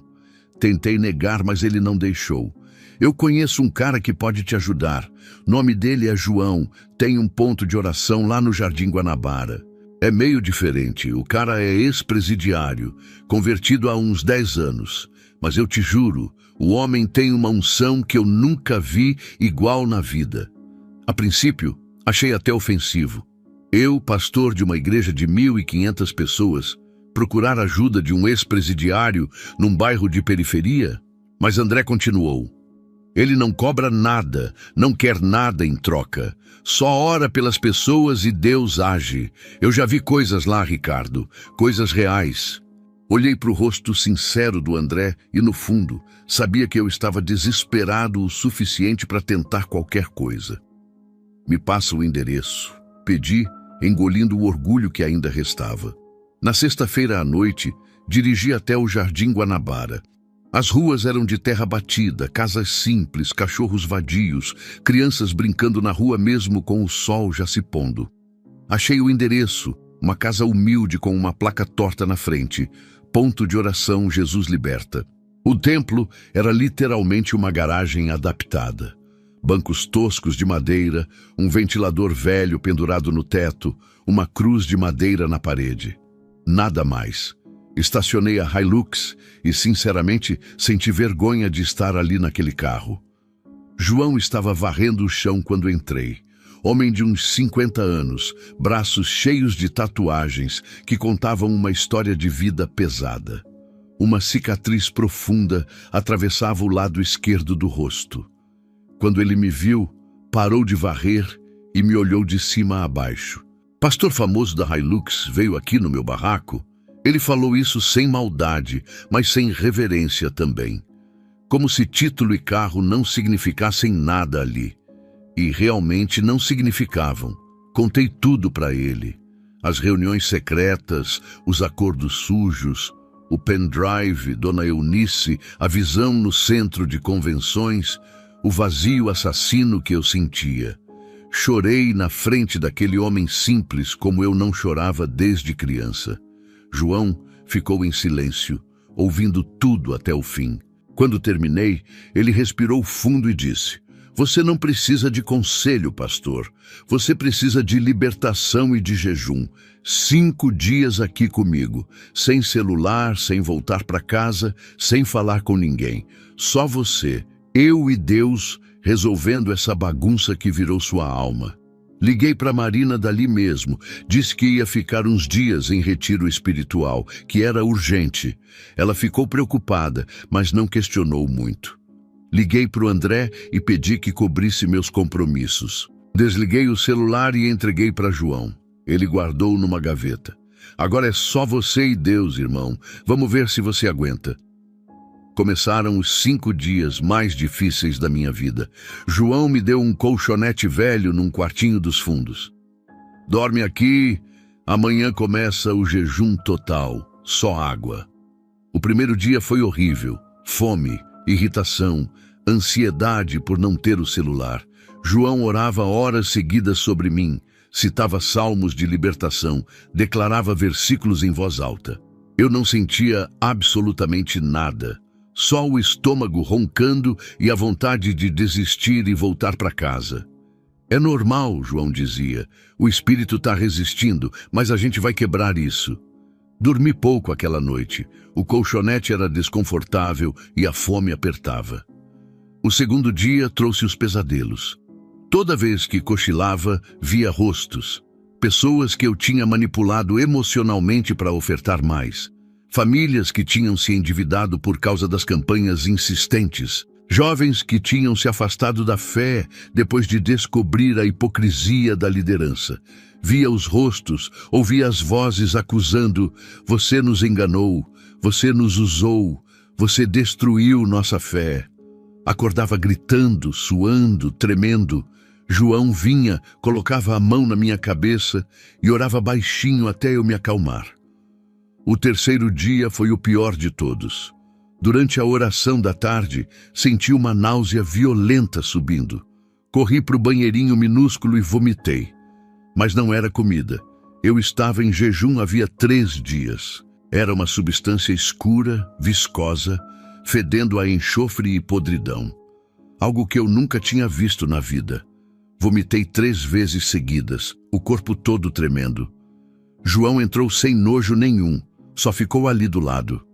Tentei negar, mas ele não deixou. Eu conheço um cara que pode te ajudar. Nome dele é João, tem um ponto de oração lá no Jardim Guanabara. É meio diferente, o cara é ex-presidiário, convertido há uns 10 anos. Mas eu te juro, o homem tem uma unção que eu nunca vi igual na vida. A princípio, achei até ofensivo. Eu, pastor de uma igreja de 1.500 pessoas, procurar ajuda de um ex-presidiário num bairro de periferia? Mas André continuou. Ele não cobra nada, não quer nada em troca. Só ora pelas pessoas e Deus age. Eu já vi coisas lá, Ricardo, coisas reais. Olhei para o rosto sincero do André e, no fundo, sabia que eu estava desesperado o suficiente para tentar qualquer coisa. Me passa o endereço. Pedi, engolindo o orgulho que ainda restava. Na sexta-feira à noite, dirigi até o Jardim Guanabara. As ruas eram de terra batida, casas simples, cachorros vadios, crianças brincando na rua mesmo com o sol já se pondo. Achei o endereço, uma casa humilde com uma placa torta na frente. Ponto de oração Jesus Liberta. O templo era literalmente uma garagem adaptada. Bancos toscos de madeira, um ventilador velho pendurado no teto, uma cruz de madeira na parede. Nada mais. Estacionei a Hilux e, sinceramente, senti vergonha de estar ali naquele carro. João estava varrendo o chão quando entrei. Homem de uns 50 anos, braços cheios de tatuagens que contavam uma história de vida pesada. Uma cicatriz profunda atravessava o lado esquerdo do rosto. Quando ele me viu, parou de varrer e me olhou de cima a baixo. Pastor famoso da Hilux veio aqui no meu barraco? Ele falou isso sem maldade, mas sem reverência também. Como se título e carro não significassem nada ali. E realmente não significavam. Contei tudo para ele. As reuniões secretas, os acordos sujos, o pendrive, Dona Eunice, a visão no centro de convenções, o vazio assassino que eu sentia. Chorei na frente daquele homem simples como eu não chorava desde criança. João ficou em silêncio, ouvindo tudo até o fim. Quando terminei, ele respirou fundo e disse: "Você não precisa de conselho, pastor. Você precisa de libertação e de jejum. 5 dias aqui comigo, sem celular, sem voltar para casa, sem falar com ninguém. Só você, eu e Deus, resolvendo essa bagunça que virou sua alma." Liguei para Marina dali mesmo, disse que ia ficar uns dias em retiro espiritual, que era urgente. Ela ficou preocupada, mas não questionou muito. Liguei para o André e pedi que cobrisse meus compromissos. Desliguei o celular e entreguei para João. Ele guardou numa gaveta. "Agora é só você e Deus, irmão. Vamos ver se você aguenta." Começaram os 5 dias mais difíceis da minha vida. João me deu um colchonete velho num quartinho dos fundos. "Dorme aqui, amanhã começa o jejum total, só água." O primeiro dia foi horrível. Fome, irritação, ansiedade por não ter o celular. João orava horas seguidas sobre mim, citava salmos de libertação, declarava versículos em voz alta. Eu não sentia absolutamente nada. Só o estômago roncando e a vontade de desistir e voltar para casa. "É normal", João dizia. "O espírito está resistindo, mas a gente vai quebrar isso." Dormi pouco aquela noite. O colchonete era desconfortável e a fome apertava. O segundo dia trouxe os pesadelos. Toda vez que cochilava, via rostos. Pessoas que eu tinha manipulado emocionalmente para ofertar mais. Famílias que tinham se endividado por causa das campanhas insistentes. Jovens que tinham se afastado da fé depois de descobrir a hipocrisia da liderança. Via os rostos, ouvia as vozes acusando: "Você nos enganou, Você nos usou, você destruiu nossa fé. Acordava gritando, suando, tremendo. João vinha, colocava a mão na minha cabeça e orava baixinho até eu me acalmar. O terceiro dia foi o pior de todos. Durante a oração da tarde, senti uma náusea violenta subindo. Corri para o banheirinho minúsculo e vomitei. Mas não era comida. Eu estava em jejum havia 3 dias. Era uma substância escura, viscosa, fedendo a enxofre e podridão. Algo que eu nunca tinha visto na vida. Vomitei 3 vezes seguidas, o corpo todo tremendo. João entrou sem nojo nenhum, só ficou ali do lado.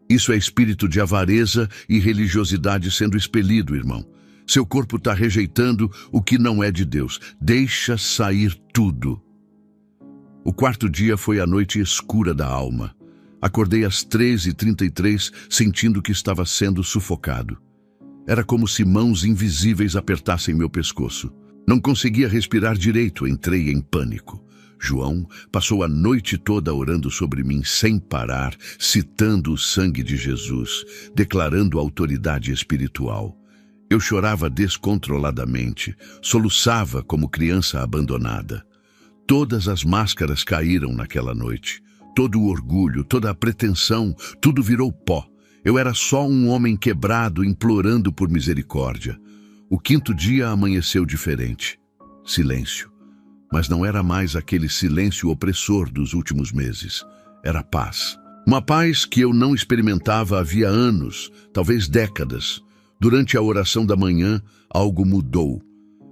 Isso é espírito de avareza e religiosidade sendo expelido, irmão. Seu corpo está rejeitando o que não é de Deus. Deixa sair tudo. O 4º dia foi a noite escura da alma. Acordei às 3h33, sentindo que estava sendo sufocado. Era como se mãos invisíveis apertassem meu pescoço. Não conseguia respirar direito, entrei em pânico. João passou a noite toda orando sobre mim sem parar, citando o sangue de Jesus, declarando autoridade espiritual. Eu chorava descontroladamente, soluçava como criança abandonada. Todas as máscaras caíram naquela noite. Todo o orgulho, toda a pretensão, tudo virou pó. Eu era só um homem quebrado, implorando por misericórdia. O 5º dia amanheceu diferente. Silêncio. Mas não era mais aquele silêncio opressor dos últimos meses. Era paz. Uma paz que eu não experimentava havia anos, talvez décadas. Durante a oração da manhã, algo mudou.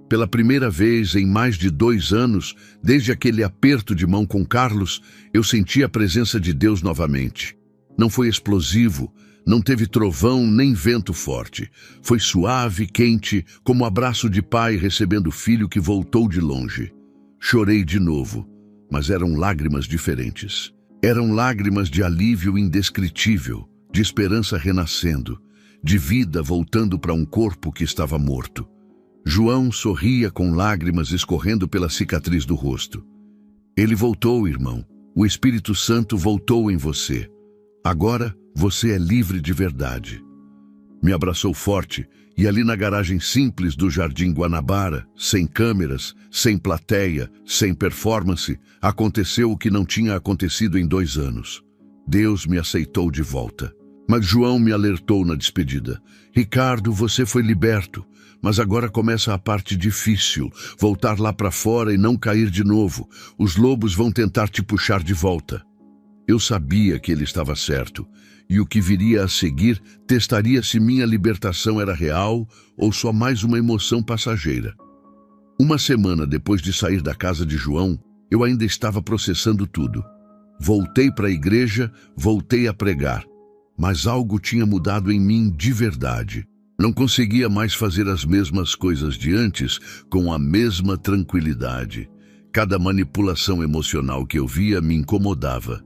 Pela primeira vez em mais de 2 anos, desde aquele aperto de mão com Carlos, eu senti a presença de Deus novamente. Não foi explosivo, não teve trovão nem vento forte. Foi suave, quente, como o abraço de pai recebendo o filho que voltou de longe. Chorei de novo, mas eram lágrimas diferentes. Eram lágrimas de alívio indescritível, de esperança renascendo, de vida voltando para um corpo que estava morto. João sorria com lágrimas escorrendo pela cicatriz do rosto. Ele voltou, irmão. O Espírito Santo voltou em você. Agora você é livre de verdade. Me abraçou forte e ali na garagem simples do Jardim Guanabara, sem câmeras, sem plateia, sem performance, aconteceu o que não tinha acontecido em 2 anos. Deus me aceitou de volta. Mas João me alertou na despedida. Ricardo, você foi liberto, mas agora começa a parte difícil, voltar lá para fora e não cair de novo. Os lobos vão tentar te puxar de volta. Eu sabia que ele estava certo, e o que viria a seguir testaria se minha libertação era real ou só mais uma emoção passageira. Uma semana depois de sair da casa de João, eu ainda estava processando tudo. Voltei para a igreja, voltei a pregar, mas algo tinha mudado em mim de verdade. Não conseguia mais fazer as mesmas coisas de antes com a mesma tranquilidade. Cada manipulação emocional que eu via me incomodava.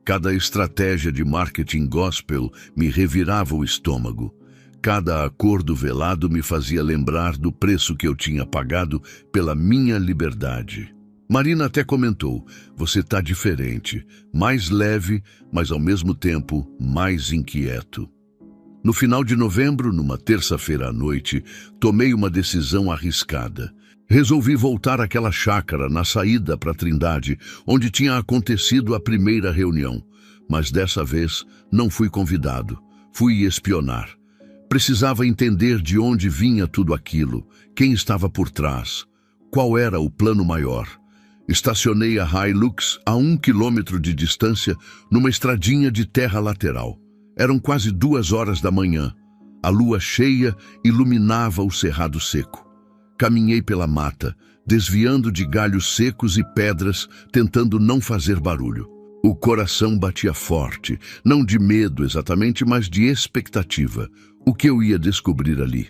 Cada estratégia de marketing gospel me revirava o estômago. Cada acordo velado me fazia lembrar do preço que eu tinha pagado pela minha liberdade. Marina até comentou, você está diferente, mais leve, mas ao mesmo tempo mais inquieto. No final de novembro, numa terça-feira à noite, tomei uma decisão arriscada. Resolvi voltar àquela chácara na saída para Trindade, onde tinha acontecido a primeira reunião. Mas dessa vez não fui convidado, fui espionar. Precisava entender de onde vinha tudo aquilo, quem estava por trás, qual era o plano maior. Estacionei a Hilux a 1 quilômetro de distância numa estradinha de terra lateral. Eram quase 2 horas da manhã. A lua cheia iluminava o cerrado seco. Caminhei pela mata, desviando de galhos secos e pedras, tentando não fazer barulho. O coração batia forte, não de medo exatamente, mas de expectativa. O que eu ia descobrir ali?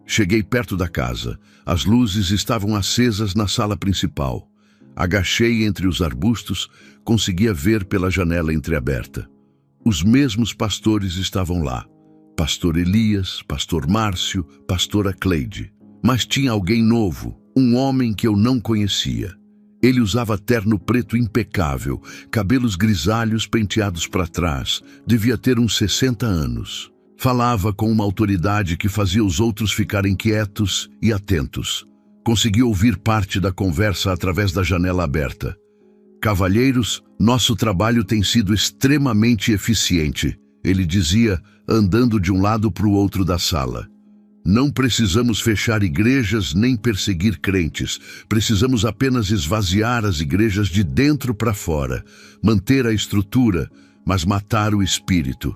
Cheguei perto da casa. As luzes estavam acesas na sala principal. Agachei entre os arbustos, conseguia ver pela janela entreaberta. Os mesmos pastores estavam lá. Pastor Elias, pastor Márcio, pastora Cleide. Mas tinha alguém novo, um homem que eu não conhecia. Ele usava terno preto impecável, cabelos grisalhos penteados para trás. Devia ter uns 60 anos. Falava com uma autoridade que fazia os outros ficarem quietos e atentos. Consegui ouvir parte da conversa através da janela aberta. "Cavalheiros, nosso trabalho tem sido extremamente eficiente", ele dizia, andando de um lado para o outro da sala. "Não precisamos fechar igrejas nem perseguir crentes. Precisamos apenas esvaziar as igrejas de dentro para fora, manter a estrutura, mas matar o espírito."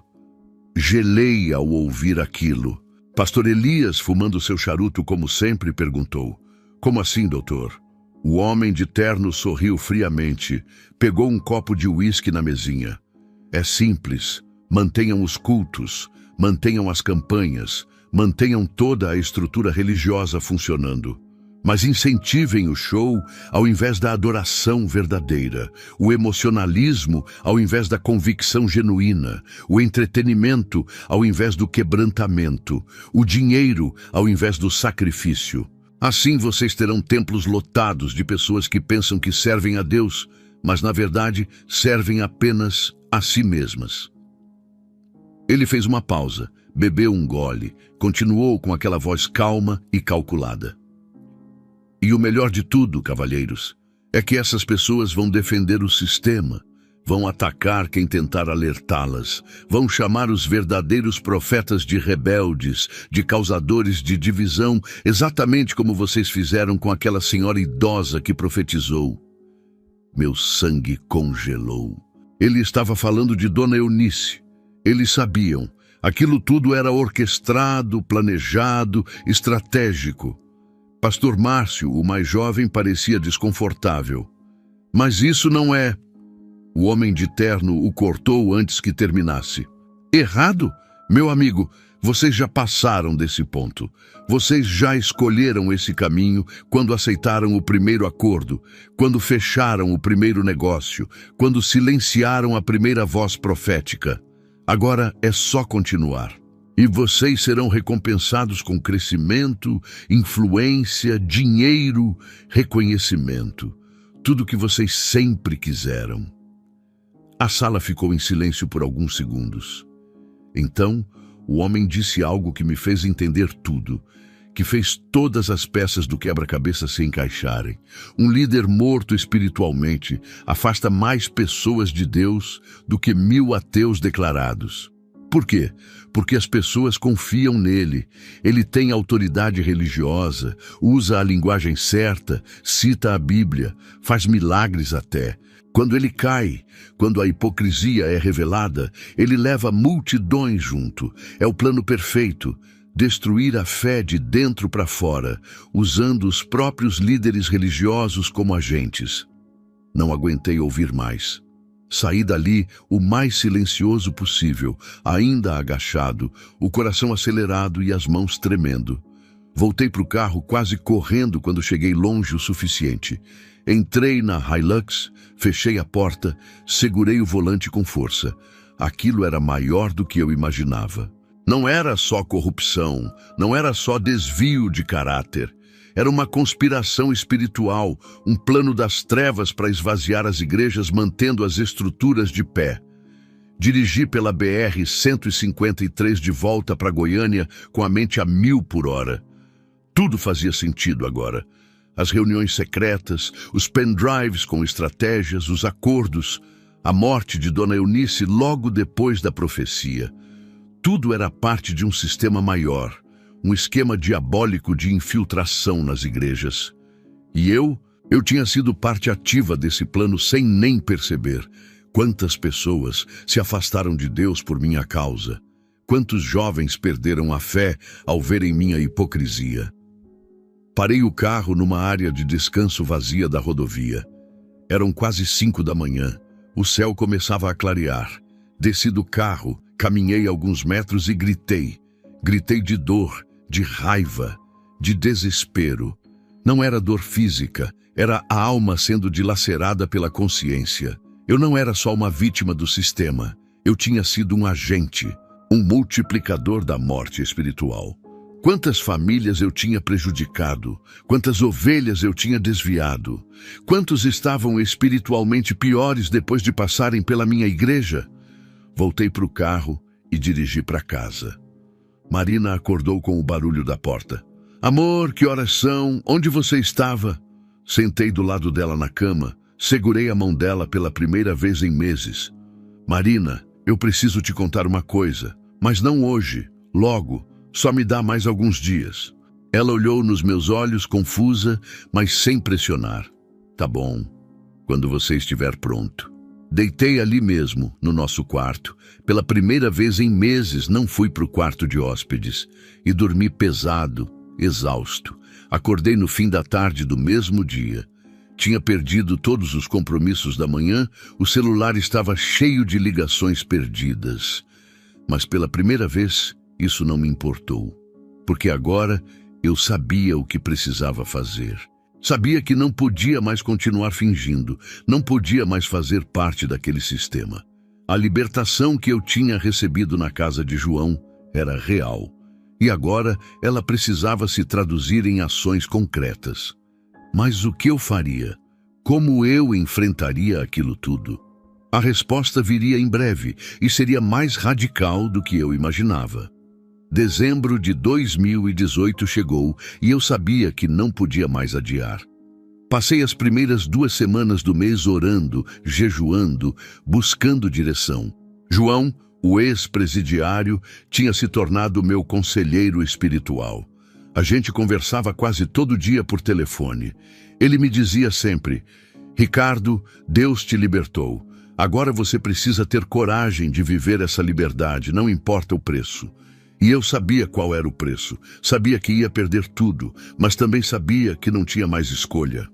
Gelei ao ouvir aquilo. Pastor Elias, fumando seu charuto como sempre, perguntou: "Como assim, doutor?" O homem de terno sorriu friamente, pegou um copo de uísque na mesinha. "É simples. Mantenham os cultos, mantenham as campanhas, mantenham toda a estrutura religiosa funcionando. Mas incentivem o show ao invés da adoração verdadeira, o emocionalismo ao invés da convicção genuína, o entretenimento ao invés do quebrantamento, o dinheiro ao invés do sacrifício. Assim vocês terão templos lotados de pessoas que pensam que servem a Deus, mas na verdade servem apenas a si mesmas." Ele fez uma pausa, bebeu um gole, continuou com aquela voz calma e calculada. "E o melhor de tudo, cavalheiros, é que essas pessoas vão defender o sistema, vão atacar quem tentar alertá-las, vão chamar os verdadeiros profetas de rebeldes, de causadores de divisão, exatamente como vocês fizeram com aquela senhora idosa que profetizou." Meu sangue congelou. Ele estava falando de Dona Eunice. Eles sabiam. Aquilo tudo era orquestrado, planejado, estratégico. Pastor Márcio, o mais jovem, parecia desconfortável. "Mas isso não é..." O homem de terno o cortou antes que terminasse. "Errado? Meu amigo, vocês já passaram desse ponto. Vocês já escolheram esse caminho quando aceitaram o primeiro acordo, quando fecharam o primeiro negócio, quando silenciaram a primeira voz profética. Agora é só continuar. E vocês serão recompensados com crescimento, influência, dinheiro, reconhecimento. Tudo o que vocês sempre quiseram." A sala ficou em silêncio por alguns segundos. Então, o homem disse algo que me fez entender tudo, que fez todas as peças do quebra-cabeça se encaixarem. Um líder morto espiritualmente afasta mais pessoas de Deus do que 1000 ateus declarados. Por quê? Porque as pessoas confiam nele. Ele tem autoridade religiosa, usa a linguagem certa, cita a Bíblia, faz milagres até. Quando ele cai, quando a hipocrisia é revelada, ele leva multidões junto. É o plano perfeito. Destruir a fé de dentro para fora, usando os próprios líderes religiosos como agentes. Não aguentei ouvir mais. Saí dali o mais silencioso possível, ainda agachado, o coração acelerado e as mãos tremendo. Voltei para o carro quase correndo quando cheguei longe o suficiente. Entrei na Hilux, fechei a porta, segurei o volante com força. Aquilo era maior do que eu imaginava. Não era só corrupção, não era só desvio de caráter. Era uma conspiração espiritual, um plano das trevas para esvaziar as igrejas mantendo as estruturas de pé. Dirigi pela BR-153 de volta para Goiânia com a mente a 1000 por hora. Tudo fazia sentido agora. As reuniões secretas, os pendrives com estratégias, os acordos, a morte de Dona Eunice logo depois da profecia. Tudo era parte de um sistema maior. Um esquema diabólico de infiltração nas igrejas. E eu tinha sido parte ativa desse plano sem nem perceber. Quantas pessoas se afastaram de Deus por minha causa? Quantos jovens perderam a fé ao verem minha hipocrisia? Parei o carro numa área de descanso vazia da rodovia. Eram quase 5 da manhã. O céu começava a clarear. Desci do carro, caminhei alguns metros e gritei. Gritei de dor, de raiva, de desespero. Não era dor física, era a alma sendo dilacerada pela consciência. Eu não era só uma vítima do sistema, eu tinha sido um agente, um multiplicador da morte espiritual. Quantas famílias eu tinha prejudicado, quantas ovelhas eu tinha desviado, quantos estavam espiritualmente piores depois de passarem pela minha igreja. Voltei para o carro e dirigi para casa. Marina acordou com o barulho da porta. Amor, que horas são? Onde você estava? Sentei do lado dela na cama, segurei a mão dela pela primeira vez em meses. Marina, eu preciso te contar uma coisa, mas não hoje, logo. Só me dá mais alguns dias. Ela olhou nos meus olhos, confusa, mas sem pressionar. Tá bom, quando você estiver pronto. Deitei ali mesmo, no nosso quarto. Pela primeira vez em meses não fui para o quarto de hóspedes. E dormi pesado, exausto. Acordei no fim da tarde do mesmo dia. Tinha perdido todos os compromissos da manhã, o celular estava cheio de ligações perdidas. Mas pela primeira vez, isso não me importou, porque agora eu sabia o que precisava fazer. Sabia que não podia mais continuar fingindo, não podia mais fazer parte daquele sistema. A libertação que eu tinha recebido na casa de João era real, e agora ela precisava se traduzir em ações concretas. Mas o que eu faria? Como eu enfrentaria aquilo tudo? A resposta viria em breve e seria mais radical do que eu imaginava. Dezembro de 2018 chegou e eu sabia que não podia mais adiar. Passei as primeiras 2 semanas do mês orando, jejuando, buscando direção. João, o ex-presidiário, tinha se tornado meu conselheiro espiritual. A gente conversava quase todo dia por telefone. Ele me dizia sempre: Ricardo, Deus te libertou. Agora você precisa ter coragem de viver essa liberdade, não importa o preço. E eu sabia qual era o preço, sabia que ia perder tudo, mas também sabia que não tinha mais escolha.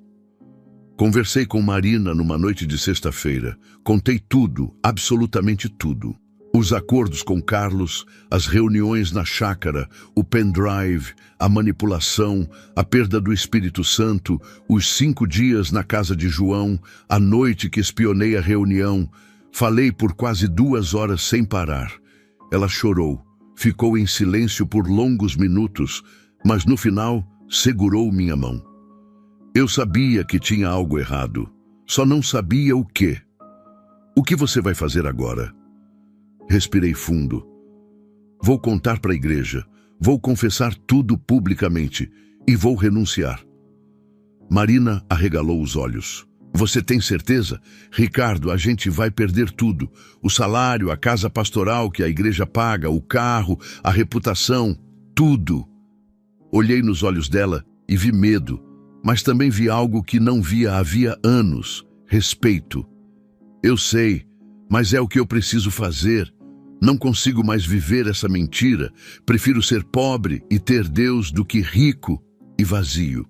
Conversei com Marina numa noite de sexta-feira, contei tudo, absolutamente tudo. Os acordos com Carlos, as reuniões na chácara, o pendrive, a manipulação, a perda do Espírito Santo, os 5 dias na casa de João, a noite que espionei a reunião. Falei por quase 2 horas sem parar. Ela chorou. Ficou em silêncio por longos minutos, mas no final segurou minha mão. Eu sabia que tinha algo errado, só não sabia o quê. O que você vai fazer agora? Respirei fundo. Vou contar para a igreja, vou confessar tudo publicamente e vou renunciar. Marina arregalou os olhos. Você tem certeza? Ricardo, a gente vai perder tudo. O salário, a casa pastoral que a igreja paga, o carro, a reputação, tudo. Olhei nos olhos dela e vi medo, mas também vi algo que não via havia anos: respeito. Eu sei, mas é o que eu preciso fazer. Não consigo mais viver essa mentira. Prefiro ser pobre e ter Deus do que rico e vazio.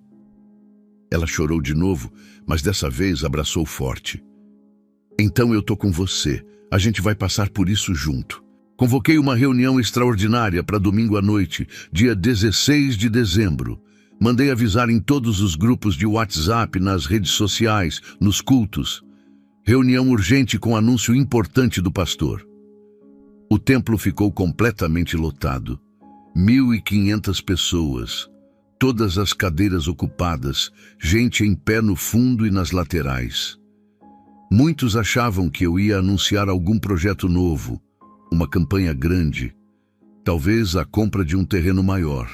Ela chorou de novo, mas dessa vez abraçou forte. Então eu tô com você. A gente vai passar por isso junto. Convoquei uma reunião extraordinária para domingo à noite, dia 16 de dezembro. Mandei avisar em todos os grupos de WhatsApp, nas redes sociais, nos cultos. Reunião urgente com anúncio importante do pastor. O templo ficou completamente lotado. 1.500 pessoas. Todas as cadeiras ocupadas, gente em pé no fundo e nas laterais. Muitos achavam que eu ia anunciar algum projeto novo, uma campanha grande, talvez a compra de um terreno maior.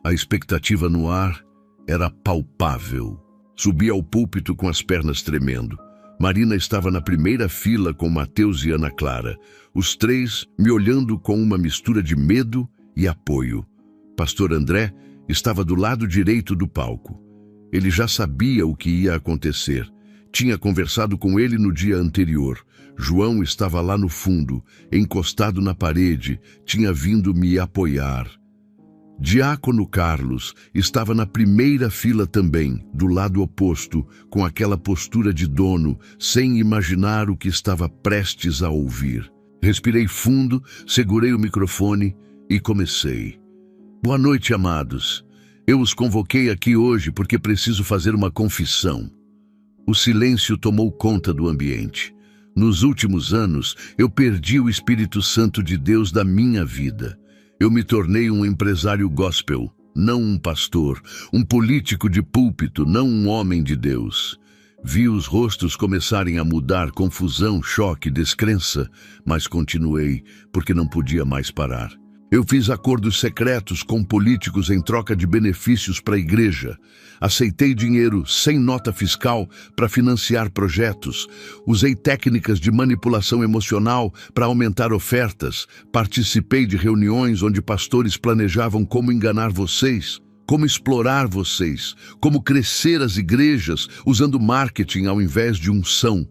A expectativa no ar era palpável. Subi ao púlpito com as pernas tremendo. Marina estava na primeira fila com Mateus e Ana Clara, os 3 me olhando com uma mistura de medo e apoio. Pastor André estava do lado direito do palco. Ele já sabia o que ia acontecer. Tinha conversado com ele no dia anterior. João estava lá no fundo, encostado na parede, tinha vindo me apoiar. Diácono Carlos estava na primeira fila também, do lado oposto, com aquela postura de dono, sem imaginar o que estava prestes a ouvir. Respirei fundo, segurei o microfone e comecei. Boa noite, amados. Eu os convoquei aqui hoje porque preciso fazer uma confissão. O silêncio tomou conta do ambiente. Nos últimos anos, eu perdi o Espírito Santo de Deus da minha vida. Eu me tornei um empresário gospel, não um pastor, um político de púlpito, não um homem de Deus. Vi os rostos começarem a mudar, confusão, choque, descrença, mas continuei, porque não podia mais parar. Eu fiz acordos secretos com políticos em troca de benefícios para a igreja. Aceitei dinheiro sem nota fiscal para financiar projetos. Usei técnicas de manipulação emocional para aumentar ofertas. Participei de reuniões onde pastores planejavam como enganar vocês, como explorar vocês, como crescer as igrejas usando marketing ao invés de unção.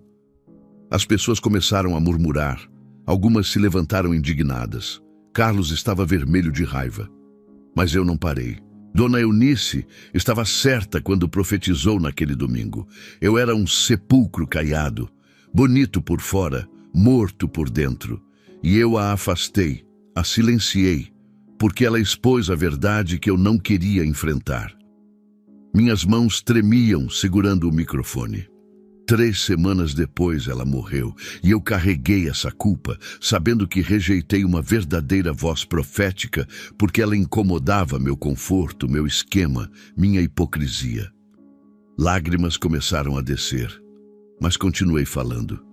As pessoas começaram a murmurar. Algumas se levantaram indignadas. Carlos estava vermelho de raiva. Mas eu não parei. Dona Eunice estava certa quando profetizou naquele domingo. Eu era um sepulcro caiado, bonito por fora, morto por dentro. E eu a afastei, a silenciei, porque ela expôs a verdade que eu não queria enfrentar. Minhas mãos tremiam segurando o microfone. 3 semanas depois ela morreu, e eu carreguei essa culpa, sabendo que rejeitei uma verdadeira voz profética, porque ela incomodava meu conforto, meu esquema, minha hipocrisia. Lágrimas começaram a descer, mas continuei falando.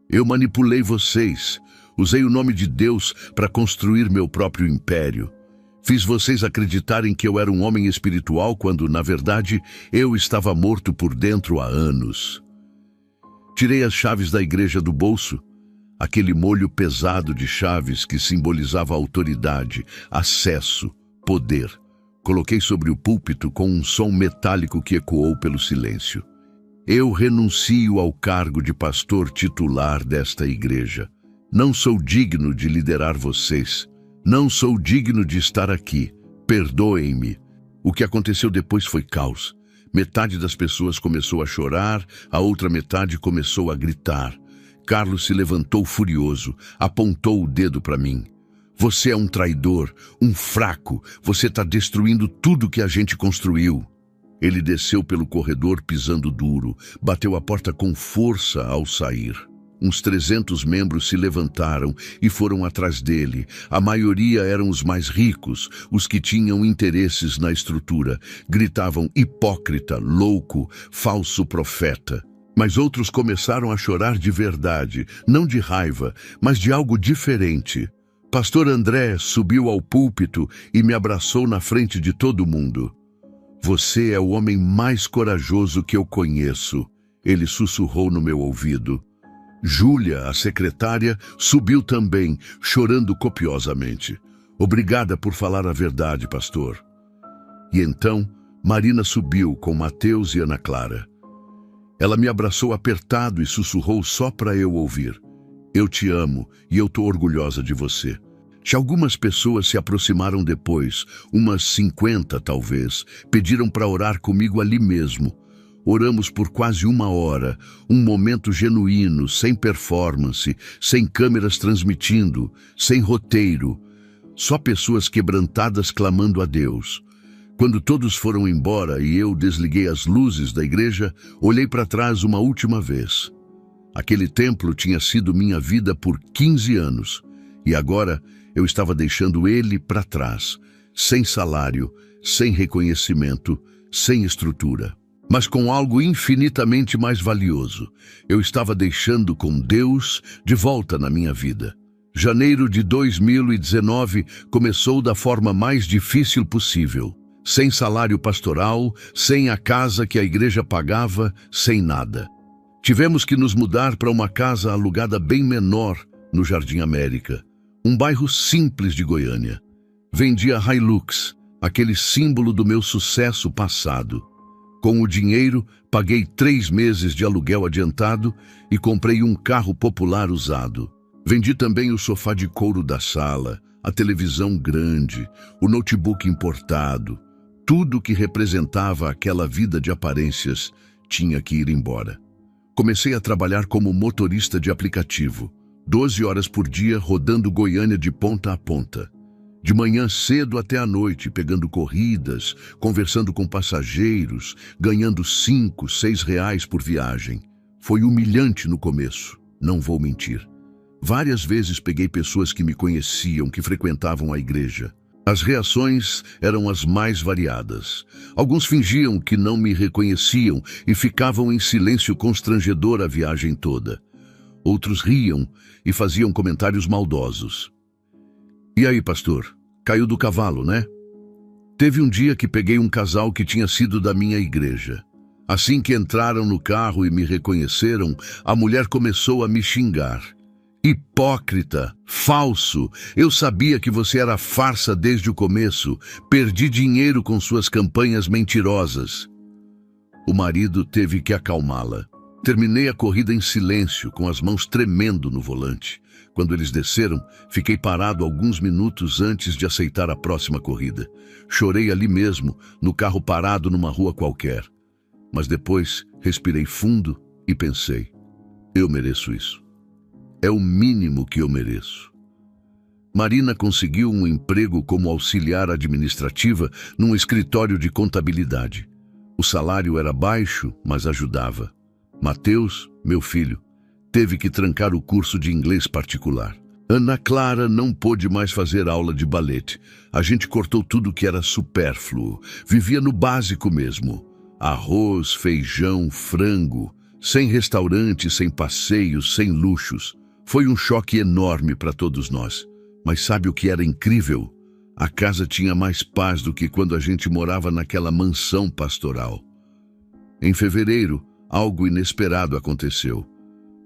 Eu manipulei vocês, usei o nome de Deus para construir meu próprio império. Fiz vocês acreditarem que eu era um homem espiritual quando, na verdade, eu estava morto por dentro há anos. Tirei as chaves da igreja do bolso, aquele molho pesado de chaves que simbolizava autoridade, acesso, poder. Coloquei sobre o púlpito com um som metálico que ecoou pelo silêncio. Eu renuncio ao cargo de pastor titular desta igreja. Não sou digno de liderar vocês. Não sou digno de estar aqui. Perdoem-me. O que aconteceu depois foi caos. Metade das pessoas começou a chorar, a outra metade começou a gritar. Carlos se levantou furioso, apontou o dedo para mim. Você é um traidor, um fraco, você está destruindo tudo que a gente construiu. Ele desceu pelo corredor pisando duro, bateu a porta com força ao sair. Uns 300 membros se levantaram e foram atrás dele. A maioria eram os mais ricos, os que tinham interesses na estrutura. Gritavam hipócrita, louco, falso profeta. Mas outros começaram a chorar de verdade, não de raiva, mas de algo diferente. Pastor André subiu ao púlpito e me abraçou na frente de todo mundo. Você é o homem mais corajoso que eu conheço, ele sussurrou no meu ouvido. Júlia, a secretária, subiu também, chorando copiosamente. Obrigada por falar a verdade, pastor. E então, Marina subiu com Mateus e Ana Clara. Ela me abraçou apertado e sussurrou só para eu ouvir. Eu te amo e eu tô orgulhosa de você. Já algumas pessoas se aproximaram depois, umas 50 talvez, pediram para orar comigo ali mesmo. Oramos por quase 1 hora, um momento genuíno, sem performance, sem câmeras transmitindo, sem roteiro. Só pessoas quebrantadas clamando a Deus. Quando todos foram embora e eu desliguei as luzes da igreja, olhei para trás uma última vez. Aquele templo tinha sido minha vida por 15 anos, e agora eu estava deixando ele para trás, sem salário, sem reconhecimento, sem estrutura. Mas com algo infinitamente mais valioso. Eu estava deixando com Deus de volta na minha vida. Janeiro de 2019 começou da forma mais difícil possível. Sem salário pastoral, sem a casa que a igreja pagava, sem nada. Tivemos que nos mudar para uma casa alugada bem menor no Jardim América, um bairro simples de Goiânia. Vendia Hilux, aquele símbolo do meu sucesso passado. Com o dinheiro, paguei 3 meses de aluguel adiantado e comprei um carro popular usado. Vendi também o sofá de couro da sala, a televisão grande, o notebook importado. Tudo que representava aquela vida de aparências tinha que ir embora. Comecei a trabalhar como motorista de aplicativo, 12 horas por dia rodando Goiânia de ponta a ponta. De manhã cedo até à noite, pegando corridas, conversando com passageiros, ganhando 5, 6 reais por viagem. Foi humilhante no começo, não vou mentir. Várias vezes peguei pessoas que me conheciam, que frequentavam a igreja. As reações eram as mais variadas. Alguns fingiam que não me reconheciam e ficavam em silêncio constrangedor a viagem toda. Outros riam e faziam comentários maldosos. "E aí, pastor? Caiu do cavalo, né?" Teve um dia que peguei um casal que tinha sido da minha igreja. Assim que entraram no carro e me reconheceram, a mulher começou a me xingar. "Hipócrita, falso, eu sabia que você era farsa desde o começo. Perdi dinheiro com suas campanhas mentirosas." O marido teve que acalmá-la. Terminei a corrida em silêncio, com as mãos tremendo no volante. Quando eles desceram, fiquei parado alguns minutos antes de aceitar a próxima corrida. Chorei ali mesmo, no carro parado numa rua qualquer. Mas depois respirei fundo e pensei: eu mereço isso. É o mínimo que eu mereço. Marina conseguiu um emprego como auxiliar administrativa num escritório de contabilidade. O salário era baixo, mas ajudava. Mateus, meu filho, teve que trancar o curso de inglês particular. Ana Clara não pôde mais fazer aula de balete. A gente cortou tudo que era supérfluo. Vivia no básico mesmo. Arroz, feijão, frango. Sem restaurante, sem passeios, sem luxos. Foi um choque enorme para todos nós. Mas sabe o que era incrível? A casa tinha mais paz do que quando a gente morava naquela mansão pastoral. Em fevereiro, algo inesperado aconteceu.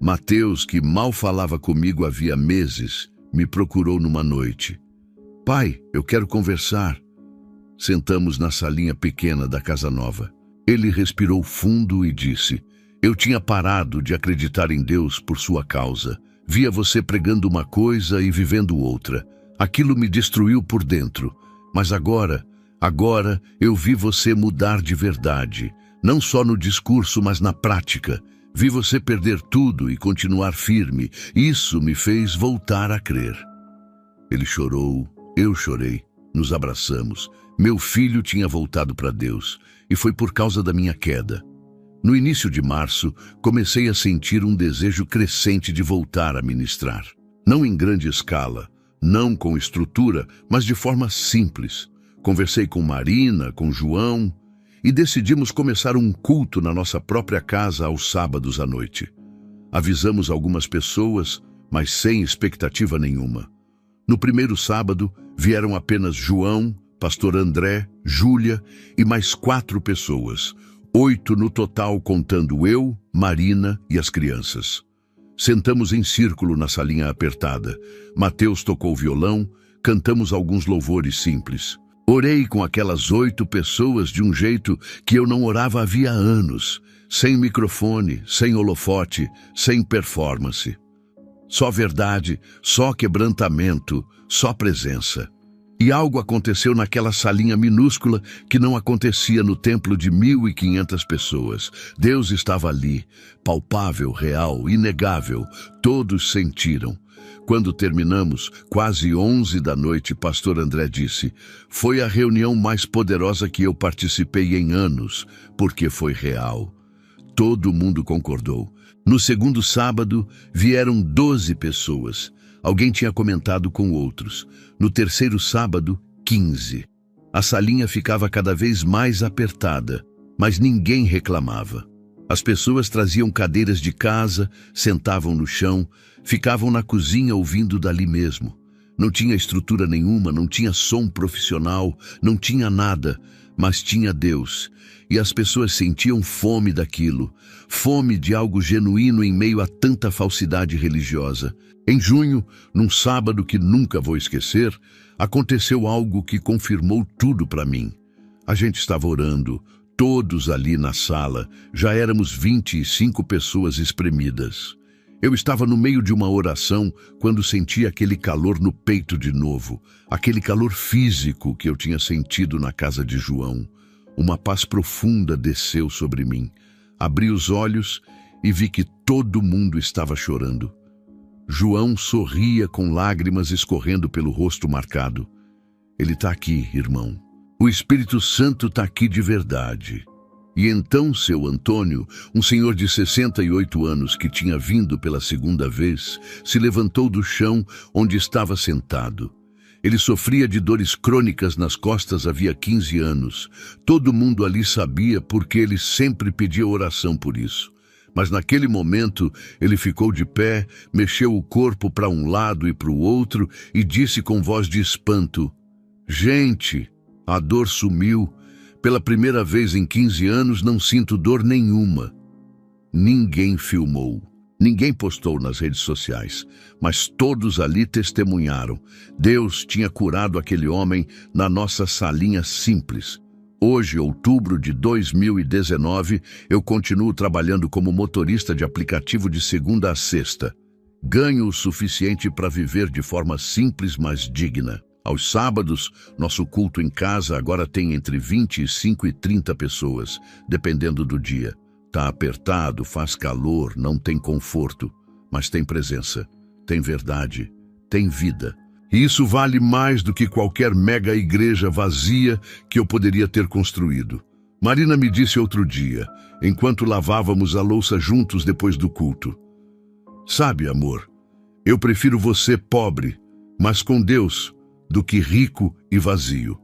Mateus, que mal falava comigo havia meses, me procurou numa noite. "Pai, eu quero conversar." Sentamos na salinha pequena da casa nova. Ele respirou fundo e disse: "Eu tinha parado de acreditar em Deus por sua causa. Via você pregando uma coisa e vivendo outra. Aquilo me destruiu por dentro. Mas agora eu vi você mudar de verdade. Não só no discurso, mas na prática. Vi você perder tudo e continuar firme. Isso me fez voltar a crer." Ele chorou, eu chorei, nos abraçamos. Meu filho tinha voltado para Deus, e foi por causa da minha queda. No início de março, comecei a sentir um desejo crescente de voltar a ministrar. Não em grande escala, não com estrutura, mas de forma simples. Conversei com Marina, com João, e decidimos começar um culto na nossa própria casa aos sábados à noite. Avisamos algumas pessoas, mas sem expectativa nenhuma. No primeiro sábado, vieram apenas João, pastor André, Júlia e mais 4 pessoas. 8 no total, contando eu, Marina e as crianças. Sentamos em círculo na salinha apertada. Mateus tocou violão, cantamos alguns louvores simples. Orei com aquelas 8 pessoas de um jeito que eu não orava havia anos. Sem microfone, sem holofote, sem performance. Só verdade, só quebrantamento, só presença. E algo aconteceu naquela salinha minúscula que não acontecia no templo de 1.500 pessoas. Deus estava ali, palpável, real, inegável. Todos sentiram. Quando terminamos, quase 11 da noite, pastor André disse: "Foi a reunião mais poderosa que eu participei em anos, porque foi real." Todo mundo concordou. No segundo sábado, vieram 12 pessoas. Alguém tinha comentado com outros. No terceiro sábado, 15. A salinha ficava cada vez mais apertada, mas ninguém reclamava. As pessoas traziam cadeiras de casa, sentavam no chão, ficavam na cozinha ouvindo dali mesmo. Não tinha estrutura nenhuma, não tinha som profissional, não tinha nada, mas tinha Deus. E as pessoas sentiam fome daquilo, fome de algo genuíno em meio a tanta falsidade religiosa. Em junho, num sábado que nunca vou esquecer, aconteceu algo que confirmou tudo para mim. A gente estava orando, todos ali na sala, já éramos 25 pessoas espremidas. Eu estava no meio de uma oração quando senti aquele calor no peito de novo, aquele calor físico que eu tinha sentido na casa de João. Uma paz profunda desceu sobre mim. Abri os olhos e vi que todo mundo estava chorando. João sorria com lágrimas escorrendo pelo rosto marcado. Ele está aqui, irmão. O Espírito Santo está aqui de verdade. E então seu Antônio, um senhor de 68 anos que tinha vindo pela segunda vez, se levantou do chão onde estava sentado. Ele sofria de dores crônicas nas costas havia 15 anos. Todo mundo ali sabia porque ele sempre pedia oração por isso. Mas naquele momento ele ficou de pé, mexeu o corpo para um lado e para o outro e disse com voz de espanto: "Gente, a dor sumiu. Pela primeira vez em 15 anos não sinto dor nenhuma." Ninguém filmou. Ninguém postou nas redes sociais, mas todos ali testemunharam. Deus tinha curado aquele homem na nossa salinha simples. Hoje, outubro de 2019, eu continuo trabalhando como motorista de aplicativo de segunda a sexta. Ganho o suficiente para viver de forma simples, mas digna. Aos sábados, nosso culto em casa agora tem entre 25 e 30 pessoas, dependendo do dia. Tá apertado, faz calor, não tem conforto, mas tem presença, tem verdade, tem vida. E isso vale mais do que qualquer mega igreja vazia que eu poderia ter construído. Marina me disse outro dia, enquanto lavávamos a louça juntos depois do culto: "Sabe, amor, eu prefiro você pobre, mas com Deus, do que rico e vazio.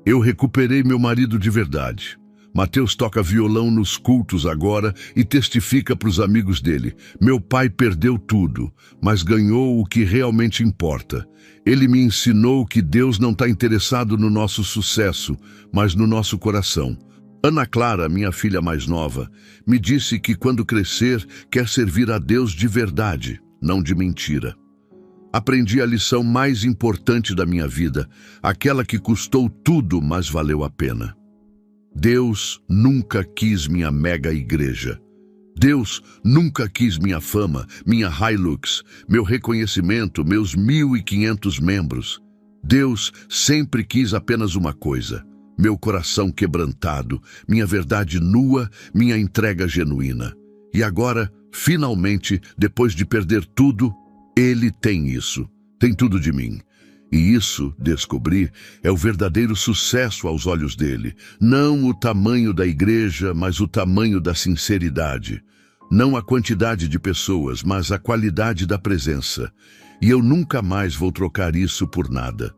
Eu recuperei meu marido de verdade. Mateus toca violão nos cultos agora e testifica para os amigos dele: meu pai perdeu tudo, mas ganhou o que realmente importa. Ele me ensinou que Deus não está interessado no nosso sucesso, mas no nosso coração. Ana Clara, minha filha mais nova, me disse que quando crescer quer servir a Deus de verdade, não de mentira. Aprendi a lição mais importante da minha vida, aquela que custou tudo, mas valeu a pena. Deus nunca quis minha mega igreja. Deus nunca quis minha fama, minha Hilux, meu reconhecimento, meus 1.500 membros. Deus sempre quis apenas uma coisa: meu coração quebrantado, minha verdade nua, minha entrega genuína. E agora, finalmente, depois de perder tudo, Ele tem isso, tem tudo de mim. E isso, descobri, é o verdadeiro sucesso aos olhos dele. Não o tamanho da igreja, mas o tamanho da sinceridade. Não a quantidade de pessoas, mas a qualidade da presença. E eu nunca mais vou trocar isso por nada.